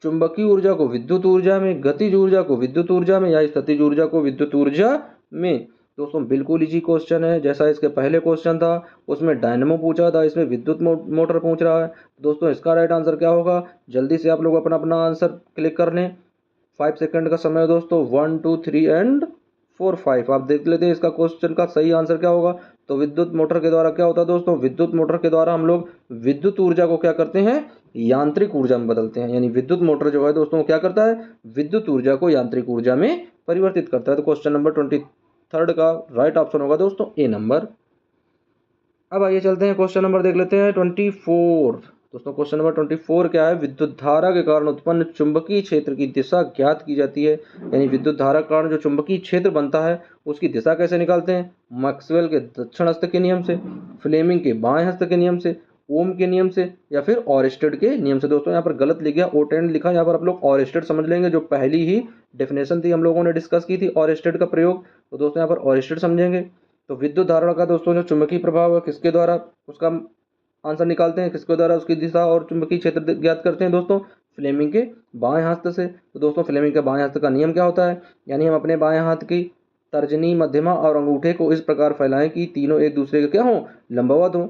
चुंबकीय ऊर्जा को विद्युत ऊर्जा में, गतिज ऊर्जा को विद्युत ऊर्जा में, या स्थितिज ऊर्जा को विद्युत ऊर्जा में। दोस्तों बिल्कुल इजी क्वेश्चन है। जैसा इसके पहले क्वेश्चन था उसमें डायनमो पूछा था, इसमें विद्युत मोटर पूछ रहा है। दोस्तों इसका राइट आंसर क्या होगा, जल्दी से आप लोग अपना अपना आंसर क्लिक कर लें। 5 सेकंड का समय है दोस्तों, 1 2 3 एंड 4 5। आप देख लेते हैं इसका क्वेश्चन का सही आंसर क्या होगा। तो विद्युत मोटर के द्वारा क्या होता है दोस्तों, विद्युत मोटर के द्वारा हम लोग विद्युत ऊर्जा को क्या करते हैं, यांत्रिक ऊर्जा में बदलते हैं। यानी विद्युत मोटर जो है दोस्तों क्या करता है, विद्युत ऊर्जा को यांत्रिक ऊर्जा में परिवर्तित करता है। तो क्वेश्चन नंबर 23 का राइट ऑप्शन होगा दोस्तों ए नंबर। अब आइए चलते हैं क्वेश्चन नंबर देख लेते हैं 24। दोस्तों क्वेश्चन नंबर 24 क्या है, विद्युत धारा के कारण उत्पन्न चुंबकीय क्षेत्र की दिशा ज्ञात की जाती है। यानी विद्युत धारा के कारण जो चुंबकीय क्षेत्र बनता है उसकी दिशा कैसे निकालते हैं, मैक्सवेल के दक्षिण हस्त के नियम से, फ्लेमिंग के बाएं हस्त के नियम से, ओम के नियम से, या फिर ऑरेस्टेड के नियम से। दोस्तों यहाँ पर गलत लिख गया, ओटेंड लिखा, यहाँ पर आप लोग ऑरेस्टेड समझ लेंगे, जो पहली ही डेफिनेशन थी हम लोगों ने डिस्कस की थी ऑरेस्टेड का प्रयोग। तो दोस्तों यहाँ पर ऑरेस्टेड समझेंगे। तो विद्युत धारा का दोस्तों जो चुंबकीय प्रभाव है किसके द्वारा उसका आंसर निकालते हैं, किसके द्वारा उसकी दिशा और चुंबकीय क्षेत्र ज्ञात करते हैं दोस्तों, फ्लेमिंग के बाएं हस्त से। तो दोस्तों फ्लेमिंग के बाएं हस्त का नियम क्या होता है, यानी हम अपने बाएं हाथ की तर्जनी, मध्यमा और अंगूठे को इस प्रकार फैलाएं कि तीनों एक दूसरे के क्या हों, लंबवत हों।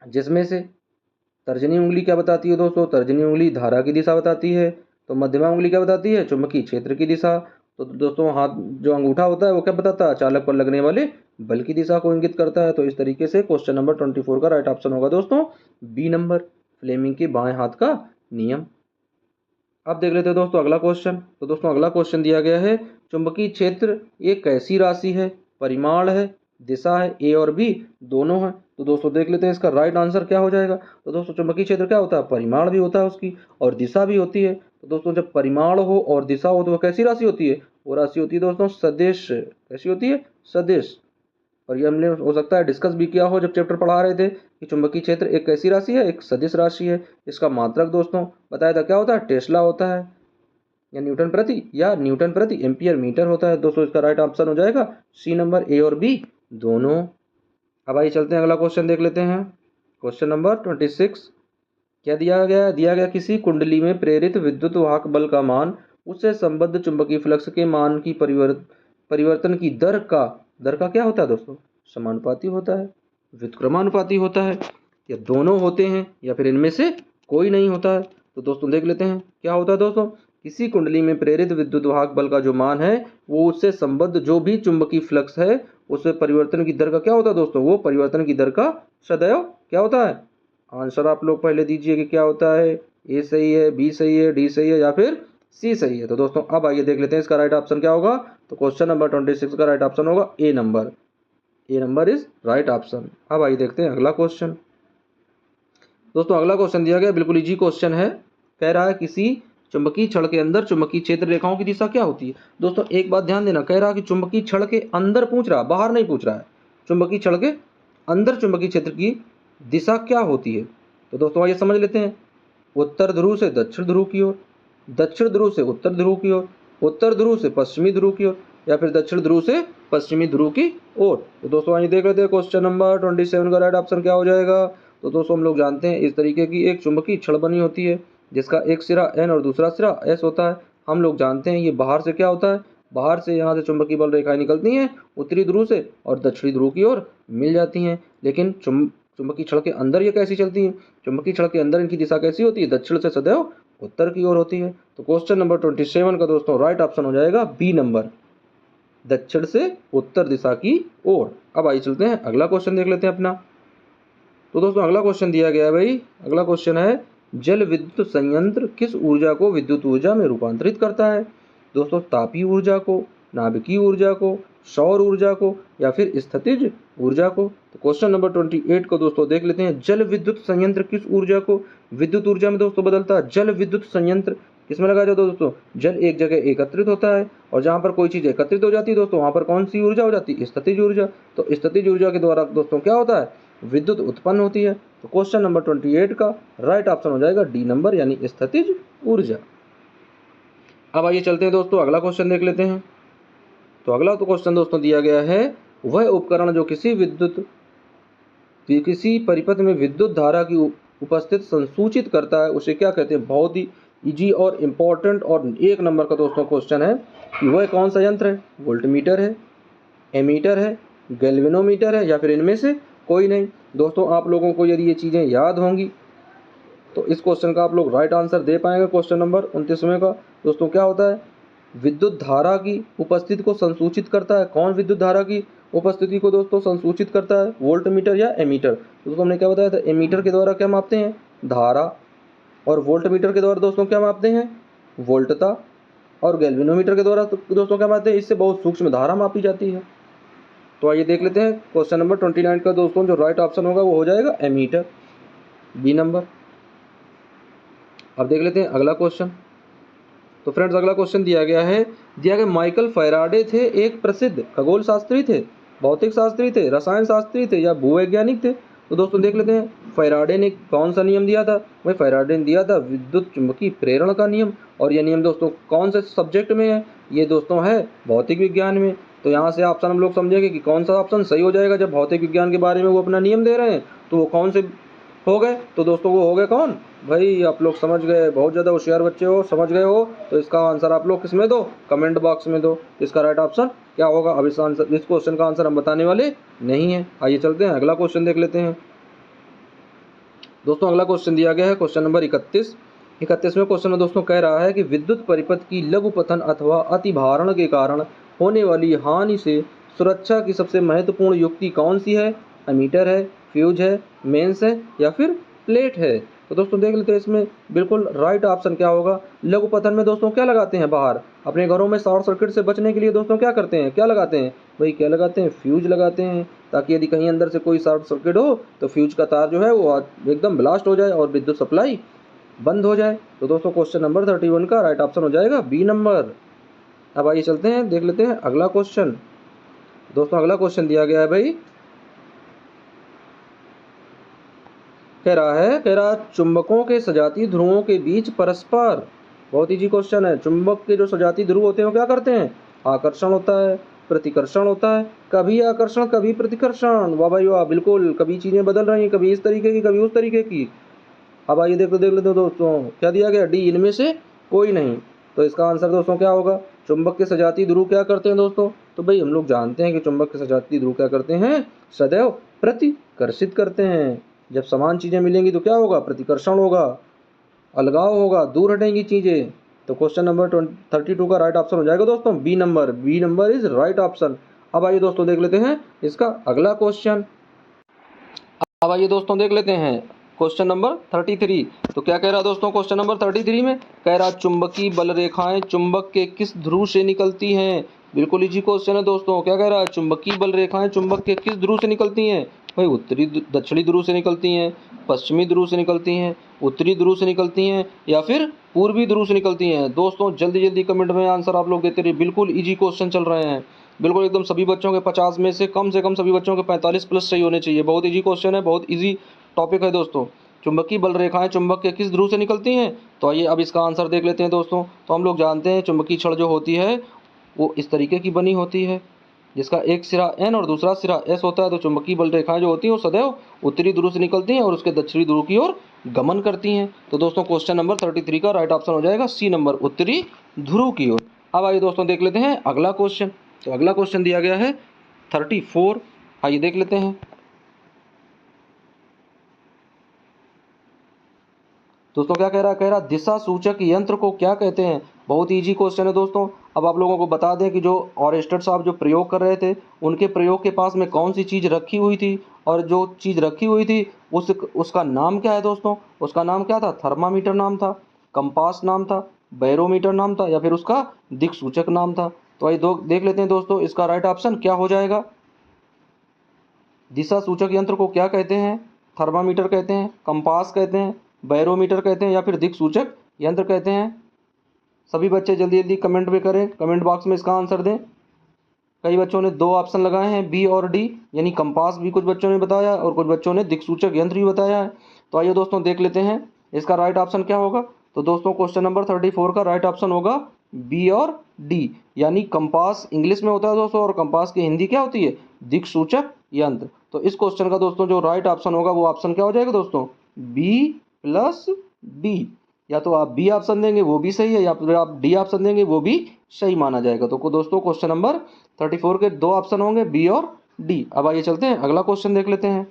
जिसमें से तर्जनी उंगली क्या बताती है दोस्तों, तर्जनी उंगली धारा की दिशा बताती है। तो मध्यमा उंगली क्या बताती है, चुंबकीय क्षेत्र की दिशा। तो दोस्तों हाथ जो अंगूठा होता है वो क्या बताता है, चालक पर लगने वाले बल की दिशा को इंगित करता है। तो इस तरीके से क्वेश्चन नंबर 24 का राइट ऑप्शन होगा दोस्तों बी नंबर, फ्लेमिंग के बाएं हाथ का नियम। अब देख लेते हैं दोस्तों अगला क्वेश्चन। तो दोस्तों अगला क्वेश्चन दिया गया है, चुंबकीय क्षेत्र एक ऐसी राशि है, परिमाण है, दिशा है, ए और बी दोनों है। तो दोस्तों देख लेते हैं इसका राइट आंसर क्या हो जाएगा। तो दोस्तों चुंबकीय क्षेत्र क्या होता है, परिमाण भी होता है उसकी और दिशा भी होती है। तो दोस्तों जब परिमाण हो और दिशा हो तो वह कैसी राशि होती है, वो राशि होती है दोस्तों सदिश। कैसी होती है, सदिश। और ये हमने हो सकता है डिस्कस भी किया हो जब चैप्टर पढ़ा रहे थे कि चुंबकीय क्षेत्र एक कैसी राशि है, एक सदिश राशि है। इसका मात्रक दोस्तों बताया था क्या होता है, टेस्ला होता है, या न्यूटन प्रति एम्पियर मीटर होता है। दोस्तों इसका राइट ऑप्शन हो जाएगा सी नंबर, ए और बी दोनों। अब आइए चलते हैं अगला क्वेश्चन देख लेते हैं। क्वेश्चन नंबर 26 क्या दिया गया, दिया गया किसी कुंडली में प्रेरित विद्युत वाहक बल का मान उससे संबद्ध चुंबकीय फ्लक्स के मान की परिवर्तन की दर का क्या होता है दोस्तों? समानुपाती होता है, व्युत्क्रमानुपाती होता है, या दोनों होते हैं, या फिर इनमें से कोई नहीं होता है। तो दोस्तों देख लेते हैं क्या होता है दोस्तों। किसी कुंडली में प्रेरित विद्युत वाहक बल का जो मान है वो उससे संबद्ध जो भी चुंबकीय फ्लक्स है उससे परिवर्तन की दर का क्या होता है दोस्तों? वो परिवर्तन की दर का सदैव क्या होता है? आंसर आप लोग पहले दीजिए कि क्या होता है। ए सही है, बी सही है, डी सही है, या फिर सी सही है। तो दोस्तों अब आइए देख लेते हैं इसका राइट ऑप्शन क्या होगा। तो क्वेश्चन नंबर 26 का राइट ऑप्शन होगा A number. A number is right option. अब आइए देखते हैं अगला क्वेश्चन। दोस्तों अगला क्वेश्चन दिया गया, बिल्कुल इजी क्वेश्चन है। कह रहा है किसी चुंबकीय छड़ के अंदर चुंबकीय क्षेत्र रेखाओं की दिशा क्या होती है। दोस्तों एक बात ध्यान देना, कह रहा है कि चुंबकीय छड़ के अंदर पूछ रहा, बाहर नहीं पूछ रहा है। चुंबकीय छड़ के अंदर चुंबकीय क्षेत्र की दिशा क्या होती है। तो दोस्तों आइए समझ लेते हैं। उत्तर ध्रुव से दक्षिण ध्रुव की ओर, दक्षिण ध्रुव से उत्तर ध्रुव की ओर, उत्तर ध्रुव से पश्चिमी ध्रुव की ओर, या फिर दक्षिण ध्रुव से पश्चिमी ध्रुव की ओर। तो दोस्तों आइए देख लेते हैं क्वेश्चन नंबर 27 का राइट ऑप्शन क्या हो जाएगा। तो दोस्तों हम लोग जानते हैं इस तरीके की एक चुंबकीय छड़ बनी होती है जिसका एक सिरा N और दूसरा सिरा S होता है। हम लोग जानते हैं ये बाहर से क्या होता है, बाहर से यहाँ से चुंबकीय बल रेखाएं निकलती हैं उत्तरी ध्रुव से और दक्षिणी ध्रुव की ओर मिल जाती हैं। लेकिन चुंबकीय छड़ के अंदर ये कैसी चलती है, चुंबकीय छड़ के अंदर इनकी दिशा कैसी होती है, दक्षिण से सदैव उत्तर की ओर होती है। तो क्वेश्चन नंबर 27 का दोस्तों राइट ऑप्शन हो जाएगा बी नंबर, दक्षिण से उत्तर दिशा की ओर। अब आइए चलते हैं अगला क्वेश्चन देख लेते हैं अपना। तो दोस्तों अगला क्वेश्चन दिया गया है भाई, अगला क्वेश्चन है जल विद्युत संयंत्र किस ऊर्जा को विद्युत ऊर्जा में रूपांतरित करता है। दोस्तों तापीय ऊर्जा को, नाभिकीय ऊर्जा को, सौर ऊर्जा को, या फिर स्थितिज ऊर्जा को। तो क्वेश्चन नंबर 28 को दोस्तों देख लेते हैं। जल विद्युत संयंत्र किस ऊर्जा को विद्युत ऊर्जा में दोस्तों बदलता है। जल विद्युत संयंत्र किसमें लगाया जाता है दोस्तों? जल एक जगह एकत्रित होता है और जहाँ पर कोई चीज़ एकत्रित हो जाती है दोस्तों वहाँ पर कौन सी ऊर्जा हो जाती है? स्थितिज ऊर्जा। तो स्थितिज ऊर्जा के द्वारा दोस्तों क्या होता है? विद्युत उत्पन्न होती है। तो क्वेश्चन नंबर 28 का राइट ऑप्शन हो जाएगा डी नंबर यानी स्थितिज ऊर्जा। अब आइए चलते हैं दोस्तों अगला क्वेश्चन देख लेते हैं। तो अगला तो क्वेश्चन दोस्तों दिया गया है, वह उपकरण जो किसी परिपथ में विद्युत धारा की उपस्थित संसूचित करता है उसे क्या कहते हैं। बहुत ही इजी और इम्पोर्टेंट और एक नंबर का दोस्तों क्वेश्चन है कि वह कौन सा यंत्र है। वोल्टमीटर है, एमीटर है, गैल्वेनोमीटर है, या फिर इनमें से कोई नहीं। दोस्तों आप लोगों को यदि ये चीज़ें याद होंगी तो इस क्वेश्चन का आप लोग राइट आंसर दे पाएंगे। क्वेश्चन नंबर 29वें का दोस्तों क्या होता है? विद्युत धारा की उपस्थिति को संसूचित करता है। कौन विद्युत धारा की उपस्थिति को दोस्तों संसूचित करता है? वोल्टमीटर या एमीटर। दोस्तों हमने क्या बताया था, एमीटर के द्वारा क्या मापते हैं? धारा। और वोल्टमीटर के द्वारा दोस्तों क्या मापते हैं? वोल्टता। और गैल्वेनोमीटर के द्वारा दोस्तों क्या मापते हैं? इससे बहुत सूक्ष्म धारा मापी जाती है। तो आइए देख लेते हैं क्वेश्चन नंबर 29 का दोस्तों जो राइट ऑप्शन होगा वो हो जाएगा एमीटर, बी नंबर। अब देख लेते हैं अगला क्वेश्चन। तो फ्रेंड्स अगला क्वेश्चन दिया गया माइकल फैराडे थे एक प्रसिद्ध खगोल शास्त्री थे, भौतिक शास्त्री थे, रसायन शास्त्री थे, या भूवैज्ञानिक थे। तो दोस्तों देख लेते हैं फैराडे ने कौन सा नियम दिया था। वही फैराडे ने दिया था विद्युत चुंबकीय प्रेरण का नियम। और यह नियम दोस्तों कौन से सब्जेक्ट में है? ये दोस्तों है भौतिक विज्ञान में। तो यहाँ से ऑप्शन हम लोग समझेंगे कि कौन सा ऑप्शन सही हो जाएगा। जब भौतिक विज्ञान के बारे में वो अपना नियम दे रहे हैं तो वो कौन से हो गए? तो दोस्तों वो हो गए कौन भाई, आप लोग समझ गए, बहुत ज़्यादा होशियार बच्चे हो, समझ गए हो। तो इसका आंसर आप लोग किसमें दो? कमेंट बॉक्स में दो। इसका राइट ऑप्शन क्या होगा? अब इस क्वेश्चन का आंसर हम बताने वाले नहीं है। आइए चलते हैं अगला क्वेश्चन देख लेते हैं। दोस्तों अगला क्वेश्चन दिया गया है क्वेश्चन नंबर 31वें क्वेश्चन में दोस्तों कह रहा है कि विद्युत परिपथ की लघुपतन अथवा अतिभारण के कारण होने वाली हानि से सुरक्षा की सबसे महत्वपूर्ण युक्ति कौन सी है? एमीटर है, फ्यूज है, मेंस है, या फिर प्लेट है। तो दोस्तों देख लेते हैं इसमें बिल्कुल राइट ऑप्शन क्या होगा। लघुपतन में दोस्तों क्या लगाते हैं बाहर अपने घरों में शॉर्ट सर्किट से बचने के लिए दोस्तों क्या करते हैं, क्या लगाते हैं भाई, क्या लगाते हैं? फ्यूज लगाते हैं, ताकि यदि कहीं अंदर से कोई शॉर्ट सर्किट हो तो फ्यूज का तार जो है वो एकदम ब्लास्ट हो जाए और विद्युत सप्लाई बंद हो जाए। तो दोस्तों क्वेश्चन नंबर 31 का राइट ऑप्शन हो जाएगा बी नंबर। अब आइए चलते हैं देख लेते हैं अगला क्वेश्चन। दोस्तों अगला क्वेश्चन दिया गया है भाई, कह रहा चुंबकों के सजातीय ध्रुवों के बीच परस्पर, बहुत इजी क्वेश्चन है। चुंबक के जो सजातीय ध्रुव होते हैं वो क्या करते हैं? आकर्षण होता है, प्रतिकर्षण होता है, कभी आकर्षण कभी प्रतिकर्षण। वाह भाई वाह, बिल्कुल। कभी चीजें बदल रही हैं, कभी इस तरीके की कभी उस तरीके की। अब आइए देख लेते दोस्तों क्या दिया गया, डी इनमें से कोई नहीं। तो इसका आंसर दोस्तों क्या होगा? चुंबक के सजातीय ध्रुव क्या करते हैं दोस्तों? तो भाई हम लोग जानते हैं कि चुंबक के सजातीय ध्रुव क्या करते हैं? सदैव प्रतिकर्षित करते हैं। जब समान चीजें मिलेंगी तो क्या होगा? प्रतिकर्षण होगा, अलगाव होगा, दूर हटेंगी चीजें। तो क्वेश्चन नंबर 32 का राइट ऑप्शन हो जाएगा दोस्तों B number. B number is right option. अब आइए दोस्तों देख लेते हैं इसका अगला क्वेश्चन। अब आइए दोस्तों देख लेते हैं क्वेश्चन नंबर 33। तो क्या कह रहा है दोस्तों क्वेश्चन नंबर 33 में? कह रहा चुंबकीय बल रेखाएं चुंबक के किस ध्रुव से निकलती हैं? बिल्कुल इजी क्वेश्चन है दोस्तों। क्या कह रहा है? चुंबकीय बल रेखाएं चुंबक के किस ध्रुव से निकलती हैं? भाई उत्तरी दक्षिणी ध्रुव से निकलती हैं, पश्चिमी ध्रुव से निकलती हैं, उत्तरी ध्रुव से निकलती हैं, या फिर पूर्वी ध्रुव से निकलती हैं। दोस्तों जल्दी जल्दी कमेंट में आंसर आप लोग देते रहिए। बिल्कुल इजी क्वेश्चन चल रहे हैं, बिल्कुल एकदम सभी बच्चों के 50 में से कम सभी बच्चों के 45 प्लस सही होने चाहिए। बहुत इजी क्वेश्चन है, बहुत इजी टॉपिक है दोस्तों। चुंबकीय बल रेखाएं चुंबक के किस ध्रुव से निकलती हैं? तो आइए अब इसका आंसर देख लेते हैं दोस्तों। तो हम लोग जानते हैं चुंबकीय छड़ जो होती है वो इस तरीके की बनी होती है, जिसका एक सिरा N और दूसरा सिरा S होता है। तो चुंबकीय बल रेखाएं जो होती हैं वो सदैव उत्तरी ध्रुव से निकलती हैं और उसके दक्षिणी ध्रुव की ओर गमन करती हैं। तो दोस्तों क्वेश्चन नंबर 33 का राइट ऑप्शन हो जाएगा सी नंबर, उत्तरी ध्रुव की ओर। अब आइए दोस्तों देख लेते हैं अगला क्वेश्चन। तो अगला क्वेश्चन दिया गया है 34। आइए देख लेते हैं दोस्तों क्या कह रहा है? कह रहा दिशा सूचक यंत्र को क्या कहते हैं? बहुत इजी क्वेश्चन है दोस्तों। अब आप लोगों को बता दें कि जो ऑरेस्टर साहब जो प्रयोग कर रहे थे उनके प्रयोग के पास में कौन सी चीज़ रखी हुई थी, और जो चीज़ रखी हुई थी उसका नाम क्या है दोस्तों? उसका नाम क्या था? थर्मामीटर नाम था, कंपास नाम था, बैरोमीटर नाम था, या फिर उसका दिक सूचक नाम था? तो आइए देख लेते हैं दोस्तों इसका राइट ऑप्शन क्या हो जाएगा। दिशा सूचक यंत्र को क्या कहते हैं? थर्मामीटर कहते हैं, कंपास कहते हैं, बैरोमीटर कहते हैं, या फिर दिक सूचक यंत्र कहते हैं? सभी बच्चे जल्दी जल्दी कमेंट में करें, कमेंट बॉक्स में इसका आंसर दें। कई बच्चों ने 2 ऑप्शन लगाए हैं, बी और डी, यानी कंपास भी कुछ बच्चों ने बताया और कुछ बच्चों ने दिक सूचक यंत्र भी बताया है। तो आइए दोस्तों देख लेते हैं इसका राइट ऑप्शन क्या होगा। तो दोस्तों क्वेश्चन नंबर 34 का राइट ऑप्शन होगा बी और डी, यानी कंपास इंग्लिश में होता है दोस्तों, और कंपास की हिंदी क्या होती है? दिक सूचक यंत्र। तो इस क्वेश्चन का दोस्तों जो राइट ऑप्शन होगा वो ऑप्शन क्या हो जाएगा दोस्तों? B plus D. या तो आप बी ऑप्शन देंगे वो भी सही है, या फिर आप डी ऑप्शन देंगे वो भी सही माना जाएगा। तो दोस्तों क्वेश्चन नंबर 34 के 2 ऑप्शन होंगे, बी और डी। अब आइए चलते हैं अगला क्वेश्चन देख लेते हैं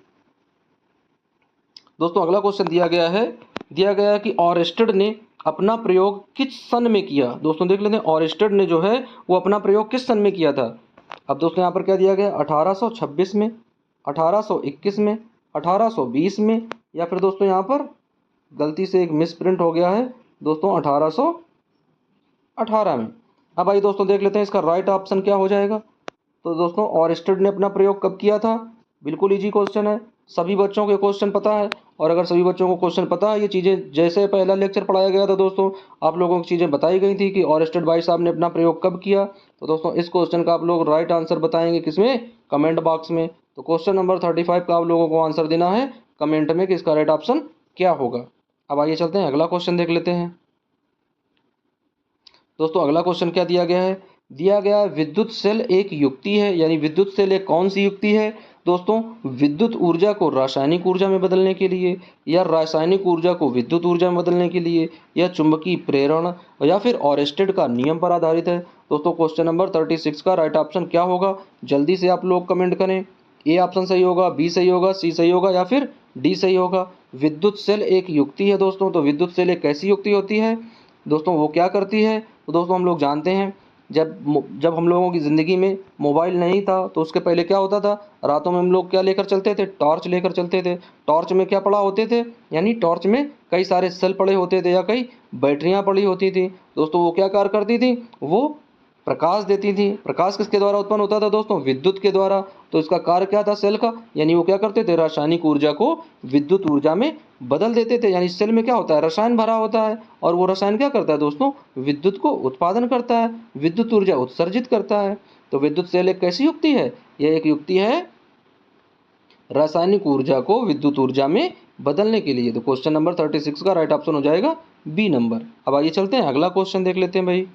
दोस्तों। अगला क्वेश्चन दिया गया है कि ऑरेस्टेड ने अपना प्रयोग किस सन में किया? दोस्तों देख लेते हैं ऑरेस्टेड ने जो है वो अपना प्रयोग किस सन में किया था। अब दोस्तों यहाँ पर क्या दिया गया? 1826 में, 1821 में, 1820 में, या फिर दोस्तों यहाँ पर गलती से एक मिस प्रिंट हो गया है दोस्तों 1818 में। अब आइए दोस्तों देख लेते हैं इसका राइट ऑप्शन क्या हो जाएगा। तो दोस्तों ऑरेस्टेड ने अपना प्रयोग कब किया था? बिल्कुल इजी क्वेश्चन है, सभी बच्चों के क्वेश्चन पता है। और अगर सभी बच्चों को क्वेश्चन पता है, ये चीज़ें जैसे पहला लेक्चर पढ़ाया गया था दोस्तों, आप लोगों को चीज़ें बताई गई थी कि ऑरेस्टेड भाई साहब ने अपना प्रयोग कब किया। तो दोस्तों इस क्वेश्चन का आप लोग राइट आंसर बताएंगे किसमें? कमेंट बॉक्स में। तो क्वेश्चन नंबर 35 का आप लोगों को आंसर देना है कमेंट में कि इसका राइट ऑप्शन क्या होगा। अब आइए चलते हैं अगला क्वेश्चन देख लेते हैं दोस्तों। अगला क्वेश्चन क्या दिया गया है? दिया गया विद्युत सेल एक युक्ति है, यानी विद्युत सेल एक कौन सी युक्ति है दोस्तों? विद्युत ऊर्जा को रासायनिक ऊर्जा में बदलने के लिए, या रासायनिक ऊर्जा को विद्युत ऊर्जा में बदलने के लिए, या चुंबकीय प्रेरण, या फिर ऑरेस्टेड का नियम पर आधारित है। दोस्तों क्वेश्चन नंबर 36 का राइट ऑप्शन क्या होगा? जल्दी से आप लोग कमेंट करें। ए ऑप्शन सही होगा, बी सही होगा, सी सही होगा, या फिर डी सही होगा। विद्युत सेल एक युक्ति है दोस्तों। तो विद्युत सेल एक कैसी युक्ति होती है दोस्तों? वो क्या करती है? तो दोस्तों हम लोग जानते हैं जब हम लोगों की ज़िंदगी में मोबाइल नहीं था तो उसके पहले क्या होता था? रातों में हम लोग क्या लेकर चलते थे? टॉर्च लेकर चलते थे। टॉर्च में क्या पड़ा होते थे? यानी टॉर्च में कई सारे सेल पड़े होते थे या कई बैटरियां पड़ी होती थी दोस्तों। वो क्या कार्य करती थी? वो प्रकाश देती थी। प्रकाश किसके द्वारा उत्पन्न होता था दोस्तों? विद्युत के द्वारा। तो इसका कार्य क्या था सेल का? यानी वो क्या करते थे? रासायनिक ऊर्जा को विद्युत ऊर्जा में बदल देते थे। यानी सेल में क्या होता है? रसायन भरा होता है, और वो रसायन क्या करता है दोस्तों? विद्युत को उत्पादन करता है, विद्युत ऊर्जा उत्सर्जित करता है। तो विद्युत सेल एक कैसी युक्ति है? यह एक युक्ति है रासायनिक ऊर्जा को विद्युत ऊर्जा में बदलने के लिए। तो क्वेश्चन नंबर 36 का राइट ऑप्शन हो जाएगा बी नंबर। अब आइए चलते हैं अगला क्वेश्चन देख लेते हैं भाई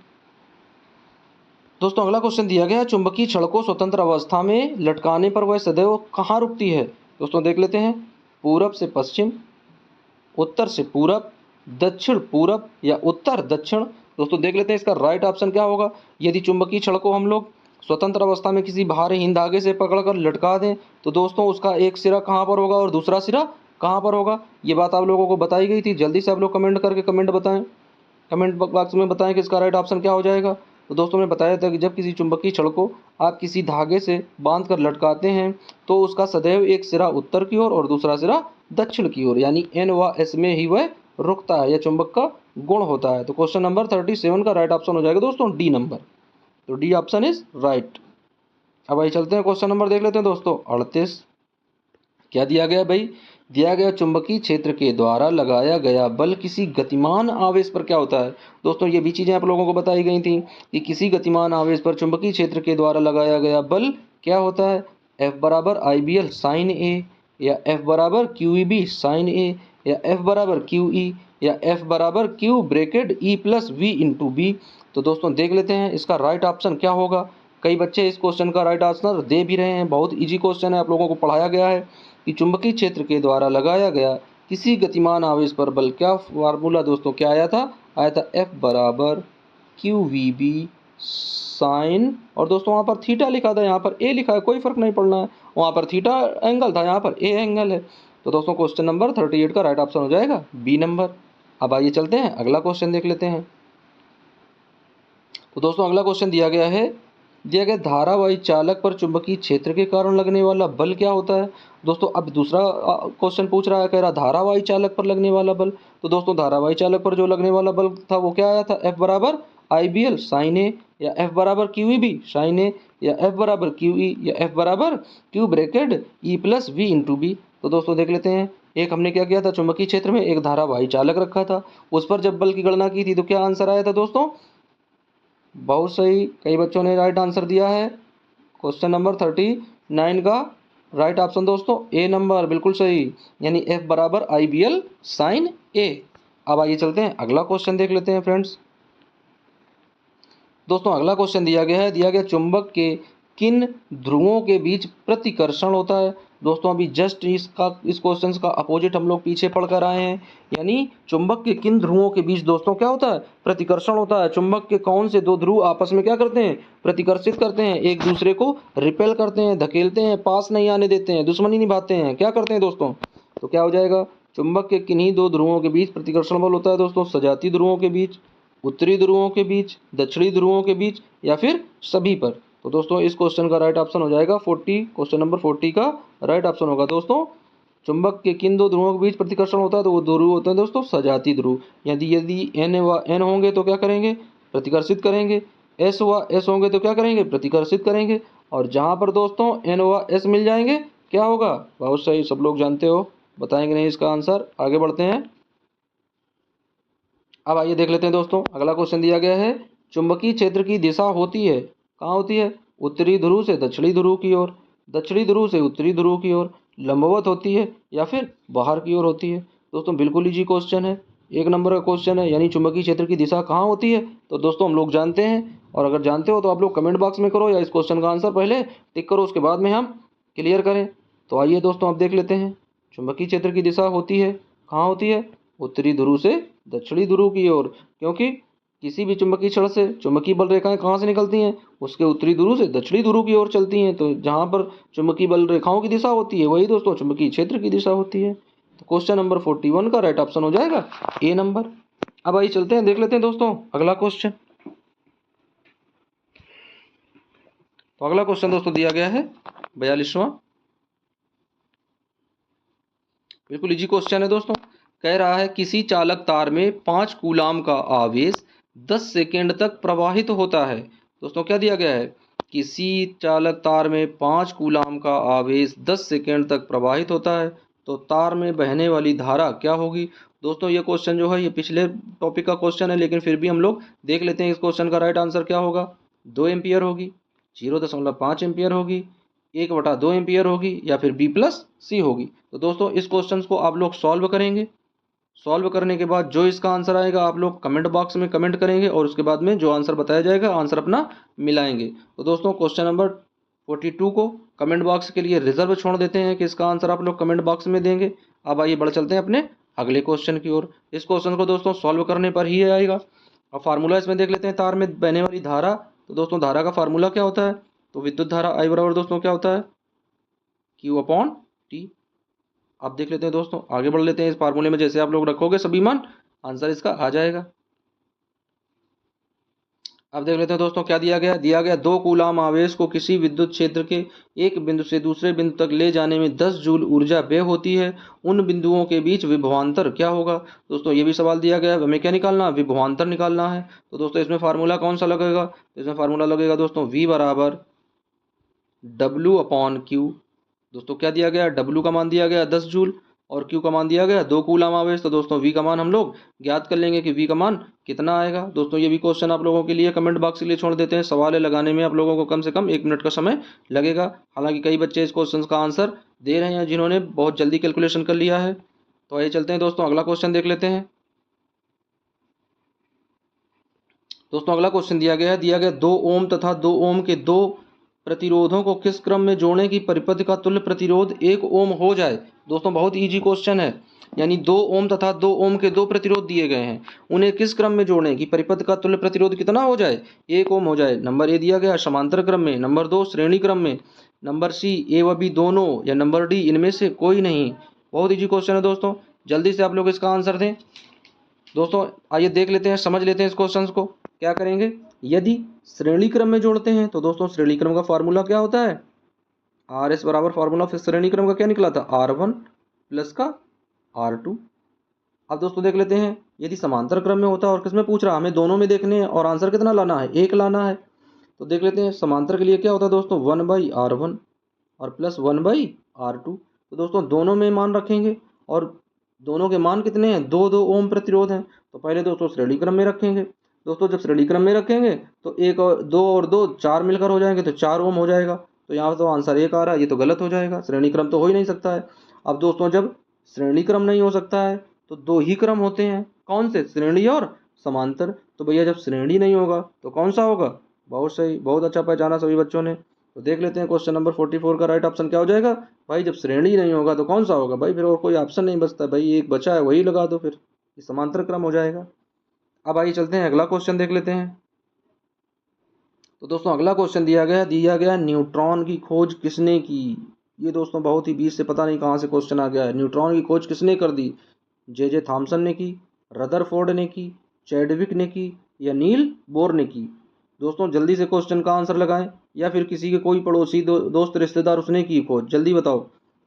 दोस्तों। अगला क्वेश्चन दिया गया चुंबकीय छड़ को स्वतंत्र अवस्था में लटकाने पर वह सदैव कहाँ रुकती है? दोस्तों देख लेते हैं। पूरब से पश्चिम, उत्तर से पूरब, दक्षिण पूरब, या उत्तर दक्षिण, दोस्तों देख लेते हैं इसका राइट ऑप्शन क्या होगा। यदि चुंबकीय छड़ को हम लोग स्वतंत्र अवस्था में किसी भारहीन धागे से पकड़कर लटका दें तो दोस्तों उसका एक सिरा कहाँ पर होगा और दूसरा सिरा कहाँ पर होगा, ये बात आप लोगों को बताई गई थी। जल्दी से आप लोग कमेंट करके कमेंट बताएं, कमेंट बॉक्स में बताएं कि इसका राइट ऑप्शन क्या हो जाएगा। तो दोस्तों ने बताया था कि जब किसी चुंबकीय छड़ को आप किसी धागे से बांध कर लटकाते हैं तो उसका सदैव एक सिरा उत्तर की ओर और दूसरा सिरा दक्षिण की ओर, यानी एन व एस में ही वह रुकता है। यह चुंबक का गुण होता है। तो क्वेश्चन नंबर 37 का राइट ऑप्शन हो जाएगा दोस्तों डी नंबर। तो डी ऑप्शन इज राइट। अब आइए चलते हैं क्वेश्चन नंबर देख लेते हैं दोस्तों 38। क्या दिया गया भाई, दिया गया चुंबकीय क्षेत्र के द्वारा लगाया गया बल किसी गतिमान आवेश पर क्या होता है। दोस्तों ये भी चीजें आप लोगों को बताई गई थी कि किसी गतिमान आवेश पर चुंबकीय क्षेत्र के द्वारा लगाया गया बल क्या होता है। F बराबर IBL साइन ए, या F बराबर QEB साइन ए, या F बराबर QE, या F बराबर Q bracket E plus V into B. तो दोस्तों देख लेते हैं इसका राइट ऑप्शन क्या होगा। कई बच्चे इस क्वेश्चन का राइट आंसर दे भी रहे हैं। बहुत इजी क्वेश्चन है, आप लोगों को पढ़ाया गया है कि चुंबकीय क्षेत्र के द्वारा लगाया गया किसी गतिमान आवेश पर बल, क्या फार्मूला दोस्तों क्या आया था, आया था F बराबर QVB साइन, और दोस्तों वहाँ पर थीटा लिखा था, यहाँ पर ए लिखा है, कोई फर्क नहीं पड़ना है। वहाँ पर थीटा एंगल था, यहाँ पर ए एंगल है। तो दोस्तों क्वेश्चन नंबर 38 का राइट ऑप्शन हो जाएगा बी नंबर। अब आइए चलते हैं अगला क्वेश्चन देख लेते हैं। तो दोस्तों अगला क्वेश्चन दिया गया है, दिया गया धारावाही चालक पर चुंबकीय क्षेत्र के कारण लगने वाला बल क्या होता है। दोस्तों अब दूसरा क्वेश्चन पूछ रहा है, कह रहा धारावाही चालक पर लगने वाला बल। तो दोस्तों धारावाही चालक पर जो लगने वाला बल था वो क्या आया था, F बराबर IBL साइन ए, या F बराबर QEB साइन ए, या F बराबर QE, या F बराबर Q bracket E plus V into B. तो दोस्तों देख लेते हैं, एक हमने क्या किया था, चुंबकीय क्षेत्र में एक धारावाही चालक रखा था, उस पर जब बल की गणना की थी तो क्या आंसर आया था दोस्तों, बहुत सही, कई बच्चों ने राइट आंसर दिया है। क्वेश्चन नंबर 39 का राइट ऑप्शन दोस्तों ए नंबर, बिल्कुल सही, यानी F बराबर IBL साइन ए। अब आइए चलते हैं अगला क्वेश्चन देख लेते हैं फ्रेंड्स। दोस्तों अगला क्वेश्चन दिया गया है, दिया गया चुंबक के किन ध्रुवों के बीच प्रतिकर्षण होता है। दोस्तों अभी जस्ट इस क्वेश्चन का अपोजिट हम लोग पीछे पढ़ कर आए हैं, यानी चुंबक के किन ध्रुवों के बीच दोस्तों क्या होता है, प्रतिकर्षण होता है। चुंबक के कौन से दो ध्रुव आपस में क्या करते हैं, प्रतिकर्षित करते हैं, एक दूसरे को रिपेल करते हैं, धकेलते हैं, पास नहीं आने देते हैं, दुश्मनी निभाते हैं, क्या करते हैं दोस्तों। तो क्या हो जाएगा, चुंबक के किन्हीं दो ध्रुवों के बीच प्रतिकर्षण बल होता है दोस्तों, सजातीय ध्रुवों के बीच, उत्तरी ध्रुवों के बीच, दक्षिणी ध्रुवों के बीच, या फिर सभी पर। तो दोस्तों इस क्वेश्चन का राइट ऑप्शन हो जाएगा 40, क्वेश्चन नंबर 40 का राइट ऑप्शन होगा दोस्तों, चुंबक के किन दो ध्रुवों के बीच प्रतिकर्षण होता है, तो वो ध्रुव होते हैं दोस्तों सजातीय ध्रुव। यदि यदि एन व एन होंगे तो क्या करेंगे, प्रतिकर्षित करेंगे, एस व एस होंगे तो क्या करेंगे, प्रतिकर्षित करेंगे, और जहाँ पर दोस्तों एन व एस मिल जाएंगे क्या होगा, बहुत सही, सब लोग जानते हो, बताएंगे नहीं इसका आंसर। आगे बढ़ते हैं, अब आइए देख लेते हैं दोस्तों अगला क्वेश्चन दिया गया है, चुंबकीय क्षेत्र की दिशा होती है, कहाँ होती है, उत्तरी ध्रुव से दक्षिणी ध्रुव की ओर, दक्षिणी ध्रुव से उत्तरी ध्रुव की ओर, लंबवत होती है, या फिर बाहर की ओर होती है। दोस्तों बिल्कुल इजी क्वेश्चन है, एक नंबर का क्वेश्चन है, यानी चुंबकीय क्षेत्र की दिशा कहाँ होती है। तो दोस्तों हम लोग जानते हैं, और अगर जानते हो तो आप लोग कमेंट बॉक्स में करो, या इस क्वेश्चन का आंसर पहले टिक करो, उसके बाद में हम क्लियर करें। तो आइए दोस्तों आप देख लेते हैं, चुंबकीय क्षेत्र की दिशा होती है, कहाँ होती है, उत्तरी ध्रुव से दक्षिणी ध्रुव की ओर, क्योंकि किसी भी चुंबकीय छड़ से चुंबकीय बल रेखाएं कहाँ से निकलती हैं, उसके उत्तरी ध्रुव से दक्षिणी ध्रुव की ओर चलती हैं। तो जहाँ पर चुंबकीय बल रेखाओं की दिशा होती है वही दोस्तों चुंबकीय क्षेत्र की दिशा होती है। तो क्वेश्चन नंबर 41 का राइट ऑप्शन हो जाएगा ए नंबर। अब आइए चलते हैं, देख लेते हैं दोस्तों अगला क्वेश्चन। तो अगला क्वेश्चन दोस्तों दिया गया है 42वां, बिल्कुल इजी क्वेश्चन है दोस्तों। कह रहा है किसी चालक तार में 5 कूलाम का आवेश 10 सेकेंड तक प्रवाहित होता है। दोस्तों क्या दिया गया है, किसी चालक तार में 5 कूलाम का आवेश 10 सेकेंड तक प्रवाहित होता है, तो तार में बहने वाली धारा क्या होगी। दोस्तों ये क्वेश्चन जो है ये पिछले टॉपिक का क्वेश्चन है, लेकिन फिर भी हम लोग देख लेते हैं इस क्वेश्चन का राइट आंसर क्या होगा। 2 एम्पियर होगी, 0.5 एम्पियर होगी, 1/2 एम्पियर होगी, या फिर बी प्लस सी होगी। तो दोस्तों इस क्वेश्चन को आप लोग सॉल्व करेंगे, सॉल्व करने के बाद जो इसका आंसर आएगा आप लोग कमेंट बॉक्स में कमेंट करेंगे, और उसके बाद में जो आंसर बताया जाएगा आंसर अपना मिलाएंगे। तो दोस्तों क्वेश्चन नंबर 42 को कमेंट बॉक्स के लिए रिजर्व छोड़ देते हैं कि इसका आंसर आप लोग कमेंट बॉक्स में देंगे। अब आइए बढ़ चलते हैं अपने अगले क्वेश्चन की ओर। इस क्वेश्चन को दोस्तों सॉल्व करने पर ही आएगा। अब फार्मूला इसमें देख लेते हैं, तार में बहने वाली धारा। तो दोस्तों धारा का फार्मूला क्या होता है? तो विद्युत धारा I बराबर दोस्तों क्या होता है? Q/T। आप देख लेते हैं दोस्तों, आगे बढ़ लेते हैं। इस फार्मूले में जैसे आप लोग रखोगे सभी मान, आंसर इसका आ जाएगा। अब देख लेते हैं दोस्तों क्या दिया गया। दिया गया 2 कूलाम आवेश को किसी विद्युत क्षेत्र के एक बिंदु से दूसरे बिंदु तक ले जाने में 10 जूल ऊर्जा व्यय होती है। उन बिंदुओं के बीच विभवांतर क्या होगा? दोस्तों ये भी सवाल दिया गया है, हमें क्या निकालना है? विभवांतर निकालना है। तो दोस्तों इसमें फार्मूला कौन सा लगेगा? तो इसमें फार्मूला लगेगा दोस्तों V बराबर W/Q। दोस्तों क्या दिया गया? W का मान दिया गया 10 जूल और Q का मान दिया गया 2 कूलाम आवेश। तो दोस्तों V का मान हम लोग ज्ञात कर लेंगे कि V का मान कितना आएगा। दोस्तों ये भी क्वेश्चन आप लोगों के लिए कमेंट बॉक्स के लिए छोड़ देते हैं। सवाल लगाने में आप लोगों को कम से कम 1 मिनट का समय लगेगा। हालांकि कई बच्चे इस क्वेश्चन का आंसर दे रहे हैं जिन्होंने बहुत जल्दी कैलकुलेशन कर लिया है। तो आइए चलते हैं दोस्तों, अगला क्वेश्चन देख लेते हैं। दोस्तों अगला क्वेश्चन दिया गया 2 ओम तथा 2 ओम के 2 प्रतिरोधों को किस क्रम में जोड़ने की परिपथ का तुल्य प्रतिरोध 1 ओम हो जाए। दोस्तों बहुत इजी क्वेश्चन है, यानी 2 ओम तथा 2 ओम के 2 प्रतिरोध दिए गए हैं, उन्हें किस क्रम में जोड़ें कि परिपथ का तुल्य प्रतिरोध कितना हो जाए? 1 ओम हो जाए। नंबर ए दिया गया समांतर क्रम में, नंबर 2 श्रेणी क्रम में, नंबर सी ए व बी दोनों, या नंबर डी इनमें से कोई नहीं। बहुत इजी क्वेश्चन है दोस्तों, जल्दी से आप लोग इसका आंसर दें। दोस्तों आइए देख लेते हैं, समझ लेते हैं इस क्वेश्चन को। क्या करेंगे? यदि श्रेणी क्रम में जोड़ते हैं तो दोस्तों श्रेणी क्रम का फार्मूला क्या होता है? RS बराबर फार्मूला फिर श्रेणी क्रम का क्या निकला था? R1 प्लस का R2। अब दोस्तों देख लेते हैं, यदि समांतर क्रम में होता है और किसमें पूछ रहा है, हमें दोनों में देखने हैं और आंसर कितना लाना है? 1 लाना है। तो देख लेते हैं समांतर के लिए क्या होता है दोस्तों, 1/R1 और प्लस 1/R2। तो दोस्तों दोनों में मान रखेंगे और दोनों के मान कितने हैं? 2-2 ओम प्रतिरोध हैं। तो पहले दोस्तों श्रेणी क्रम में रखेंगे। दोस्तों जब श्रेणी क्रम में रखेंगे तो 1 और 2 और 2 4 मिलकर हो जाएंगे, तो 4 ओम हो जाएगा। तो यहाँ तो आंसर 1 आ रहा है, ये तो गलत हो जाएगा, श्रेणी क्रम तो हो ही नहीं सकता है। अब दोस्तों जब श्रेणी क्रम नहीं हो सकता है तो 2 ही क्रम होते हैं, कौन से? श्रेणी और समांतर। तो भैया जब श्रेणी नहीं होगा तो कौन सा होगा? बहुत सही, बहुत अच्छा पहचाना सभी बच्चों ने। तो देख लेते हैं क्वेश्चन नंबर 44 का राइट ऑप्शन क्या हो जाएगा? भाई जब श्रेणी नहीं होगा तो कौन सा होगा भाई? फिर और कोई ऑप्शन नहीं बचता भाई, एक बचा है वही लगा दो, फिर ये समांतर क्रम हो जाएगा। अब आइए चलते हैं अगला क्वेश्चन देख लेते हैं। तो दोस्तों अगला क्वेश्चन दिया गया न्यूट्रॉन की खोज किसने की। ये दोस्तों बहुत ही बीच से पता नहीं कहाँ से क्वेश्चन आ गया है। न्यूट्रॉन की खोज किसने कर दी? जे थॉमसन ने की, रदरफोर्ड ने की, चैडविक ने की, या नील बोर ने की। दोस्तों जल्दी से क्वेश्चन का आंसर लगाएं, या फिर किसी के कोई पड़ोसी दोस्त रिश्तेदार उसने की खोज, जल्दी बताओ,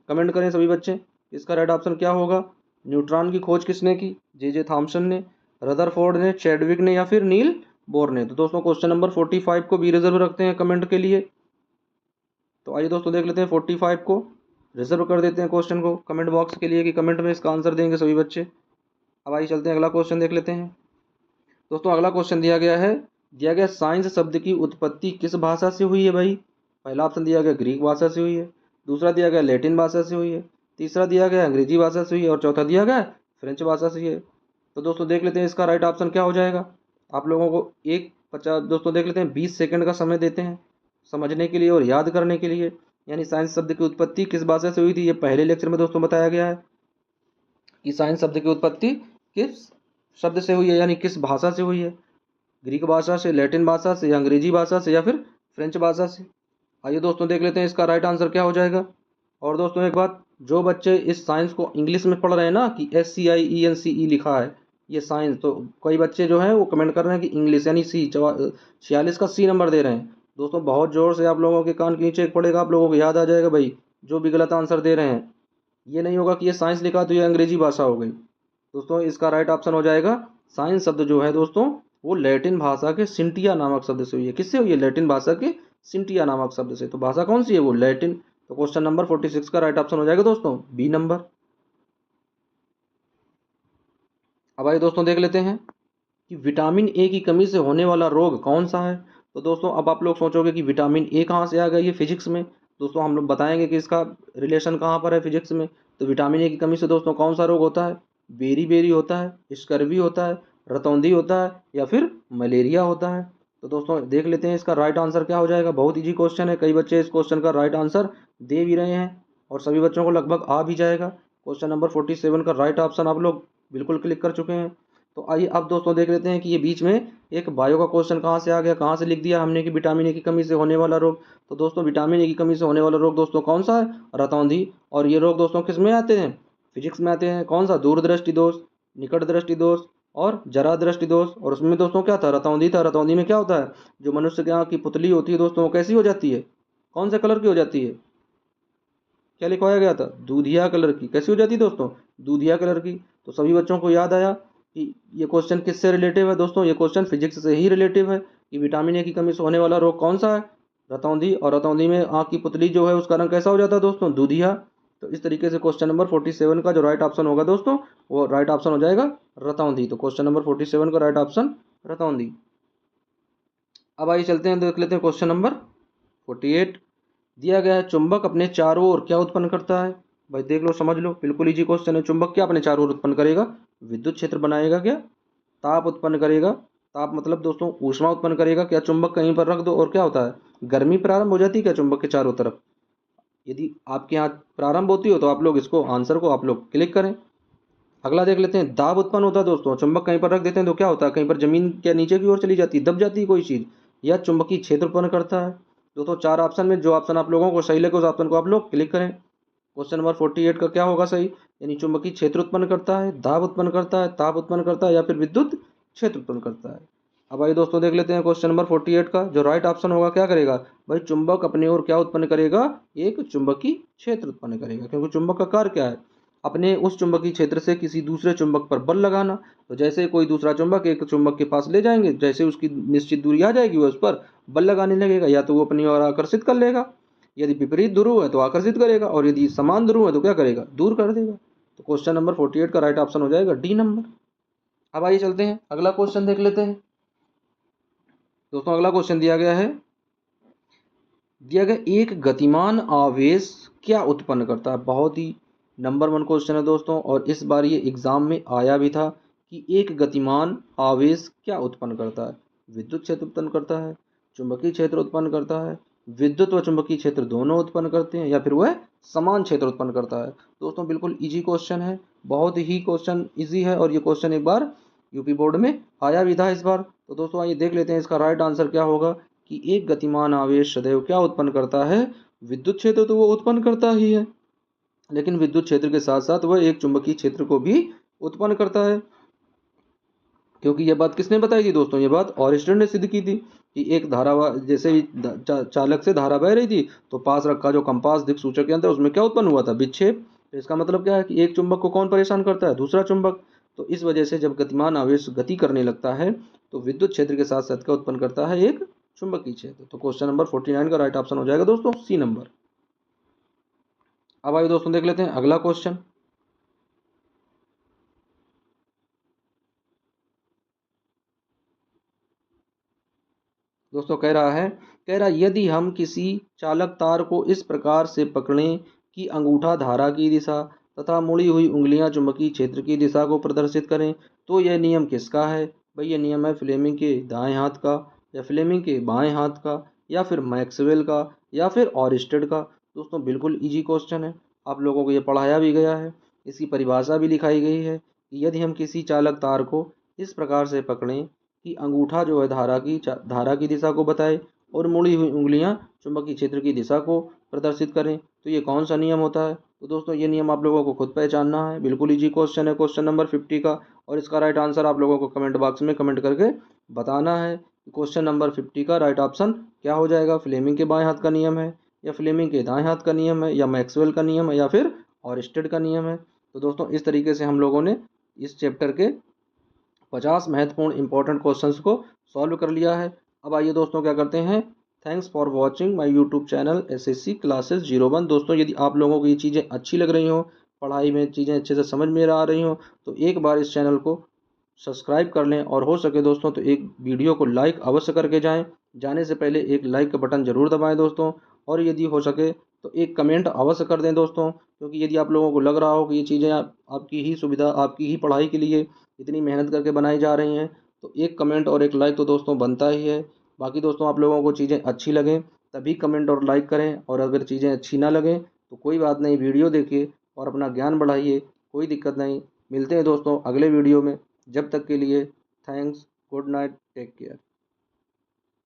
कमेंट करें सभी बच्चे। इसका राइट ऑप्शन क्या होगा? न्यूट्रॉन की खोज किसने की? जे थॉमसन ने, रदरफोर्ड ने, चैडविक ने, या फिर नील बोर ने। तो दोस्तों क्वेश्चन नंबर 45 को भी रिजर्व रखते हैं कमेंट के लिए। तो आइए दोस्तों देख लेते हैं 45 को रिजर्व कर देते हैं क्वेश्चन को कमेंट बॉक्स के लिए कि कमेंट में इसका आंसर देंगे सभी बच्चे। अब आइए चलते हैं अगला क्वेश्चन देख लेते हैं। दोस्तों अगला क्वेश्चन दिया गया साइंस शब्द की उत्पत्ति किस भाषा से हुई है भाई? पहला ऑप्शन दिया गया ग्रीक भाषा से हुई है, दूसरा दिया गया लैटिन भाषा से हुई है, तीसरा दिया गया अंग्रेजी भाषा से हुई है और चौथा दिया गया फ्रेंच भाषा से है। तो दोस्तों देख लेते हैं इसका राइट ऑप्शन क्या हो जाएगा। आप लोगों को 1:50 दोस्तों देख लेते हैं 20 सेकंड का समय देते हैं समझने के लिए और याद करने के लिए। यानी साइंस शब्द की उत्पत्ति किस भाषा से हुई थी, ये पहले लेक्चर में दोस्तों बताया गया है कि साइंस शब्द की उत्पत्ति किस शब्द से हुई है, यानी किस भाषा से हुई है। ग्रीक भाषा से, लैटिन भाषा से, या अंग्रेजी भाषा से, या फिर फ्रेंच भाषा से। आइए दोस्तों देख लेते हैं इसका राइट आंसर क्या हो जाएगा। और दोस्तों एक बात, जो बच्चे इस साइंस को इंग्लिश में पढ़ रहे हैं ना कि SCIENCE लिखा है ये साइंस, तो कई बच्चे जो हैं वो कमेंट कर रहे हैं कि इंग्लिश यानी सी 46 का C नंबर दे रहे हैं। दोस्तों बहुत ज़ोर से आप लोगों के कान के नीचे एक पड़ेगा, आप लोगों को याद आ जाएगा भाई, जो भी गलत आंसर दे रहे हैं ये नहीं होगा कि ये साइंस लिखा तो ये अंग्रेजी भाषा हो गई। दोस्तों इसका राइट ऑप्शन हो जाएगा, साइंस शब्द जो है दोस्तों वो लैटिन भाषा के सिंटिया नामक शब्द से हुई है। किससे हुई है? लैटिन भाषा के सिंटिया नामक शब्द से। तो भाषा कौन सी है? वो लैटिन। तो क्वेश्चन नंबर 46 का राइट ऑप्शन हो जाएगा दोस्तों B नंबर। अब आइए दोस्तों देख लेते हैं कि विटामिन ए की कमी से होने वाला रोग कौन सा है। तो दोस्तों अब आप लोग सोचोगे कि विटामिन ए कहाँ से आ गया ये फिजिक्स में। दोस्तों हम लोग बताएंगे कि इसका रिलेशन कहाँ पर है फिजिक्स में। तो विटामिन ए की कमी से दोस्तों कौन सा रोग होता है? बेरी होता है, स्कर्वी होता है, रतौंधी होता है, या फिर मलेरिया होता है। तो दोस्तों देख लेते हैं इसका राइट आंसर क्या हो जाएगा। बहुत इजी क्वेश्चन है, कई बच्चे इस क्वेश्चन का राइट आंसर दे भी रहे हैं और सभी बच्चों को लगभग आ भी जाएगा। क्वेश्चन नंबर 47 का राइट ऑप्शन आप लोग बिल्कुल क्लिक कर चुके हैं। तो आइए अब दोस्तों देख लेते हैं कि ये बीच में एक बायो का क्वेश्चन कहाँ से आ गया, कहाँ से लिख दिया हमने कि विटामिन ए की कमी से होने वाला रोग। तो दोस्तों विटामिन ए की कमी से होने वाला रोग दोस्तों कौन सा है, रतौंधी। और ये रोग दोस्तों किस में आते हैं, फिजिक्स में आते हैं। कौन सा, दूरदृष्टि दोष, निकट दृष्टि दोष और जरा दृष्टि दोष। और उसमें दोस्तों क्या था, रतौंधी था। रतौंधी में क्या होता है, जो मनुष्य के आँख की पुतली होती है दोस्तों वो कैसी हो जाती है, कौन से कलर की हो जाती है, क्या लिखवाया गया था, दूधिया कलर की। कैसी हो जाती है दोस्तों, दूधिया कलर की। तो सभी बच्चों को याद आया कि ये क्वेश्चन किससे रिलेटिव है दोस्तों, ये क्वेश्चन फिजिक्स से ही रिलेटिव है कि विटामिन ए की कमी से होने वाला रोग कौन सा है, रतौंधी। और रतौंधी में आँख की पुतली जो है उसका रंग कैसा हो जाता है दोस्तों, दूधिया। तो इस तरीके से क्वेश्चन नंबर 47 का जो राइट ऑप्शन होगा दोस्तों वो राइट ऑप्शन हो जाएगा रतौंधी। तो क्वेश्चन नंबर 47 का राइट ऑप्शन रतौंधी। अब आइए चलते हैं, देख लेते हैं क्वेश्चन नंबर 48। दिया गया है चुंबक अपने चारों ओर क्या उत्पन्न करता है। भाई देख लो, समझ लो, बिल्कुल इजी क्वेश्चन है। चुंबक क्या अपने चारों ओर उत्पन्न करेगा, विद्युत क्षेत्र बनाएगा, क्या ताप उत्पन्न करेगा। ताप मतलब दोस्तों ऊष्मा उत्पन्न करेगा। क्या चुंबक कहीं पर रख दो और क्या होता है, गर्मी प्रारंभ हो जाती है क्या चुंबक के चारों तरफ। यदि आपके यहाँ प्रारंभ होती हो तो आप लोग इसको आंसर को आप लोग क्लिक करें। अगला देख लेते हैं, दाब उत्पन्न होता है दोस्तों। चुंबक कहीं पर रख देते हैं तो क्या होता है, कहीं पर जमीन के नीचे की ओर चली जाती है, दब जाती है कोई चीज़। यह चुंबकीय क्षेत्र उत्पन्न करता है। दोस्तों चार ऑप्शन में जो ऑप्शन आप लोगों को सही लगे उस ऑप्शन को आप लोग क्लिक करें। क्वेश्चन नंबर 48 का क्या होगा सही, यानी चुंबकीय क्षेत्र उत्पन्न करता है, दाब उत्पन्न करता है, ताप उत्पन्न करता है या फिर विद्युत क्षेत्र उत्पन्न करता है। अब आइए दोस्तों देख लेते हैं क्वेश्चन नंबर 48 का जो राइट ऑप्शन होगा क्या करेगा। भाई चुंबक अपनी ओर क्या उत्पन्न करेगा, एक चुंबकीय क्षेत्र उत्पन्न करेगा। क्योंकि चुंबक का कार्य क्या है, अपने उस चुंबकीय क्षेत्र से किसी दूसरे चुंबक पर बल लगाना। तो जैसे कोई दूसरा चुंबक एक चुंबक के पास ले जाएंगे, जैसे उसकी निश्चित दूरी आ जाएगी वो उस पर बल लगाने लगेगा, या तो वो अपनी ओर आकर्षित कर लेगा, यदि विपरीत ध्रुव है तो आकर्षित करेगा, और यदि समान ध्रुव है तो क्या करेगा, दूर कर देगा। तो क्वेश्चन नंबर 48 का राइट ऑप्शन हो जाएगा डी नंबर। अब आइए चलते हैं अगला क्वेश्चन देख लेते हैं। दोस्तों अगला क्वेश्चन दिया गया है, दिया गया एक गतिमान आवेश क्या उत्पन्न करता है। बहुत ही नंबर 1 क्वेश्चन है दोस्तों, और इस बार ये एग्जाम में आया भी था कि एक गतिमान आवेश क्या उत्पन्न करता है। विद्युत क्षेत्र उत्पन्न करता है, चुंबकीय क्षेत्र उत्पन्न करता है, विद्युत व चुंबकीय क्षेत्र दोनों उत्पन्न करते हैं, या फिर वह समान क्षेत्र उत्पन्न करता है। दोस्तों बिल्कुल इजी क्वेश्चन है, बहुत ही क्वेश्चन इजी है, और ये क्वेश्चन एक बार यूपी बोर्ड में आया भी था इस बार। तो दोस्तों आइए देख लेते हैं इसका राइट आंसर क्या होगा कि एक गतिमान आवेश सदैव क्या उत्पन्न करता है, विद्युत क्षेत्र तो वो उत्पन्न करता ही है, लेकिन विद्युत क्षेत्र के साथ साथ वह एक चुंबकीय क्षेत्र को भी उत्पन्न करता है। क्योंकि यह बात किसने बताई थी दोस्तों, ये बात ऑरिस्टन ने सिद्ध की थी कि एक धारा जैसे ही चालक से धारा बह रही थी तो पास रखा जो कंपास दिक् सूचक यंत्र उसमें क्या उत्पन्न हुआ था, विक्षेप। तो इसका मतलब क्या है कि एक चुंबक को कौन परेशान करता है, दूसरा चुंबक। तो इस वजह से जब गतिमान आवेश गति करने लगता है तो विद्युत क्षेत्र के साथ साथ क्या उत्पन्न करता है, एक चुंबकीय क्षेत्र। तो क्वेश्चन नंबर 49 का राइट ऑप्शन हो जाएगा दोस्तों सी नंबर। अब आइए दोस्तों देख लेते हैं अगला क्वेश्चन। दोस्तों कह रहा यदि हम किसी चालक तार को इस प्रकार से पकड़ें कि अंगूठा धारा की दिशा तथा मुड़ी हुई उंगलियां चुंबकीय क्षेत्र की दिशा को प्रदर्शित करें, तो यह नियम किसका है। भाई ये नियम है फ्लेमिंग के दाएं हाथ का, या फ्लेमिंग के बाएं हाथ का, या फिर मैक्सवेल का, या फिर ऑरिस्टेड का। दोस्तों बिल्कुल इजी क्वेश्चन है, आप लोगों को ये पढ़ाया भी गया है, इसकी परिभाषा भी लिखाई गई है कि यदि हम किसी चालक तार को इस प्रकार से पकड़ें कि अंगूठा जो है धारा की दिशा को बताए और मुड़ी हुई उंगलियां चुंबकीय क्षेत्र की दिशा को प्रदर्शित करें, तो ये कौन सा नियम होता है। तो दोस्तों ये नियम आप लोगों को खुद पहचानना है, बिल्कुल इजी क्वेश्चन है, क्वेश्चन नंबर 50 का। और इसका राइट आंसर आप लोगों को कमेंट बॉक्स में कमेंट करके बताना है कि क्वेश्चन नंबर 50 का राइट ऑप्शन क्या हो जाएगा, फ्लेमिंग के बाएं हाथ का नियम है, या फ्लेमिंग के दाएं हाथ का नियम है, या मैक्सवेल का नियम है, या फिर ऑरिस्टेड का नियम है। तो दोस्तों इस तरीके से हम लोगों ने इस चैप्टर के 50 महत्वपूर्ण इंपॉर्टेंट क्वेश्चंस को सॉल्व कर लिया है। अब आइए दोस्तों क्या करते हैं, thanks for watching my YouTube channel SSC classes 01। दोस्तों यदि आप लोगों को ये चीज़ें अच्छी लग रही हो, पढ़ाई में चीज़ें अच्छे से समझ में आ रही हो, तो एक बार इस चैनल को सब्सक्राइब कर लें, और हो सके दोस्तों तो एक वीडियो को लाइक अवश्य करके जाएं। जाने से पहले एक लाइक का बटन ज़रूर दबाएं दोस्तों, और यदि हो सके तो एक कमेंट अवश्य कर दें दोस्तों। क्योंकि यदि आप लोगों को लग रहा हो कि ये चीज़ें आपकी ही सुविधा, आपकी ही पढ़ाई के लिए इतनी मेहनत करके बनाई जा रही हैं, तो एक कमेंट और एक लाइक तो दोस्तों बनता ही है। बाकी दोस्तों आप लोगों को चीज़ें अच्छी लगें तभी कमेंट और लाइक करें, और अगर चीज़ें अच्छी ना लगें तो कोई बात नहीं, वीडियो देखिए और अपना ज्ञान बढ़ाइए, कोई दिक्कत नहीं। मिलते हैं दोस्तों अगले वीडियो में, जब तक के लिए thanks, good night, take care.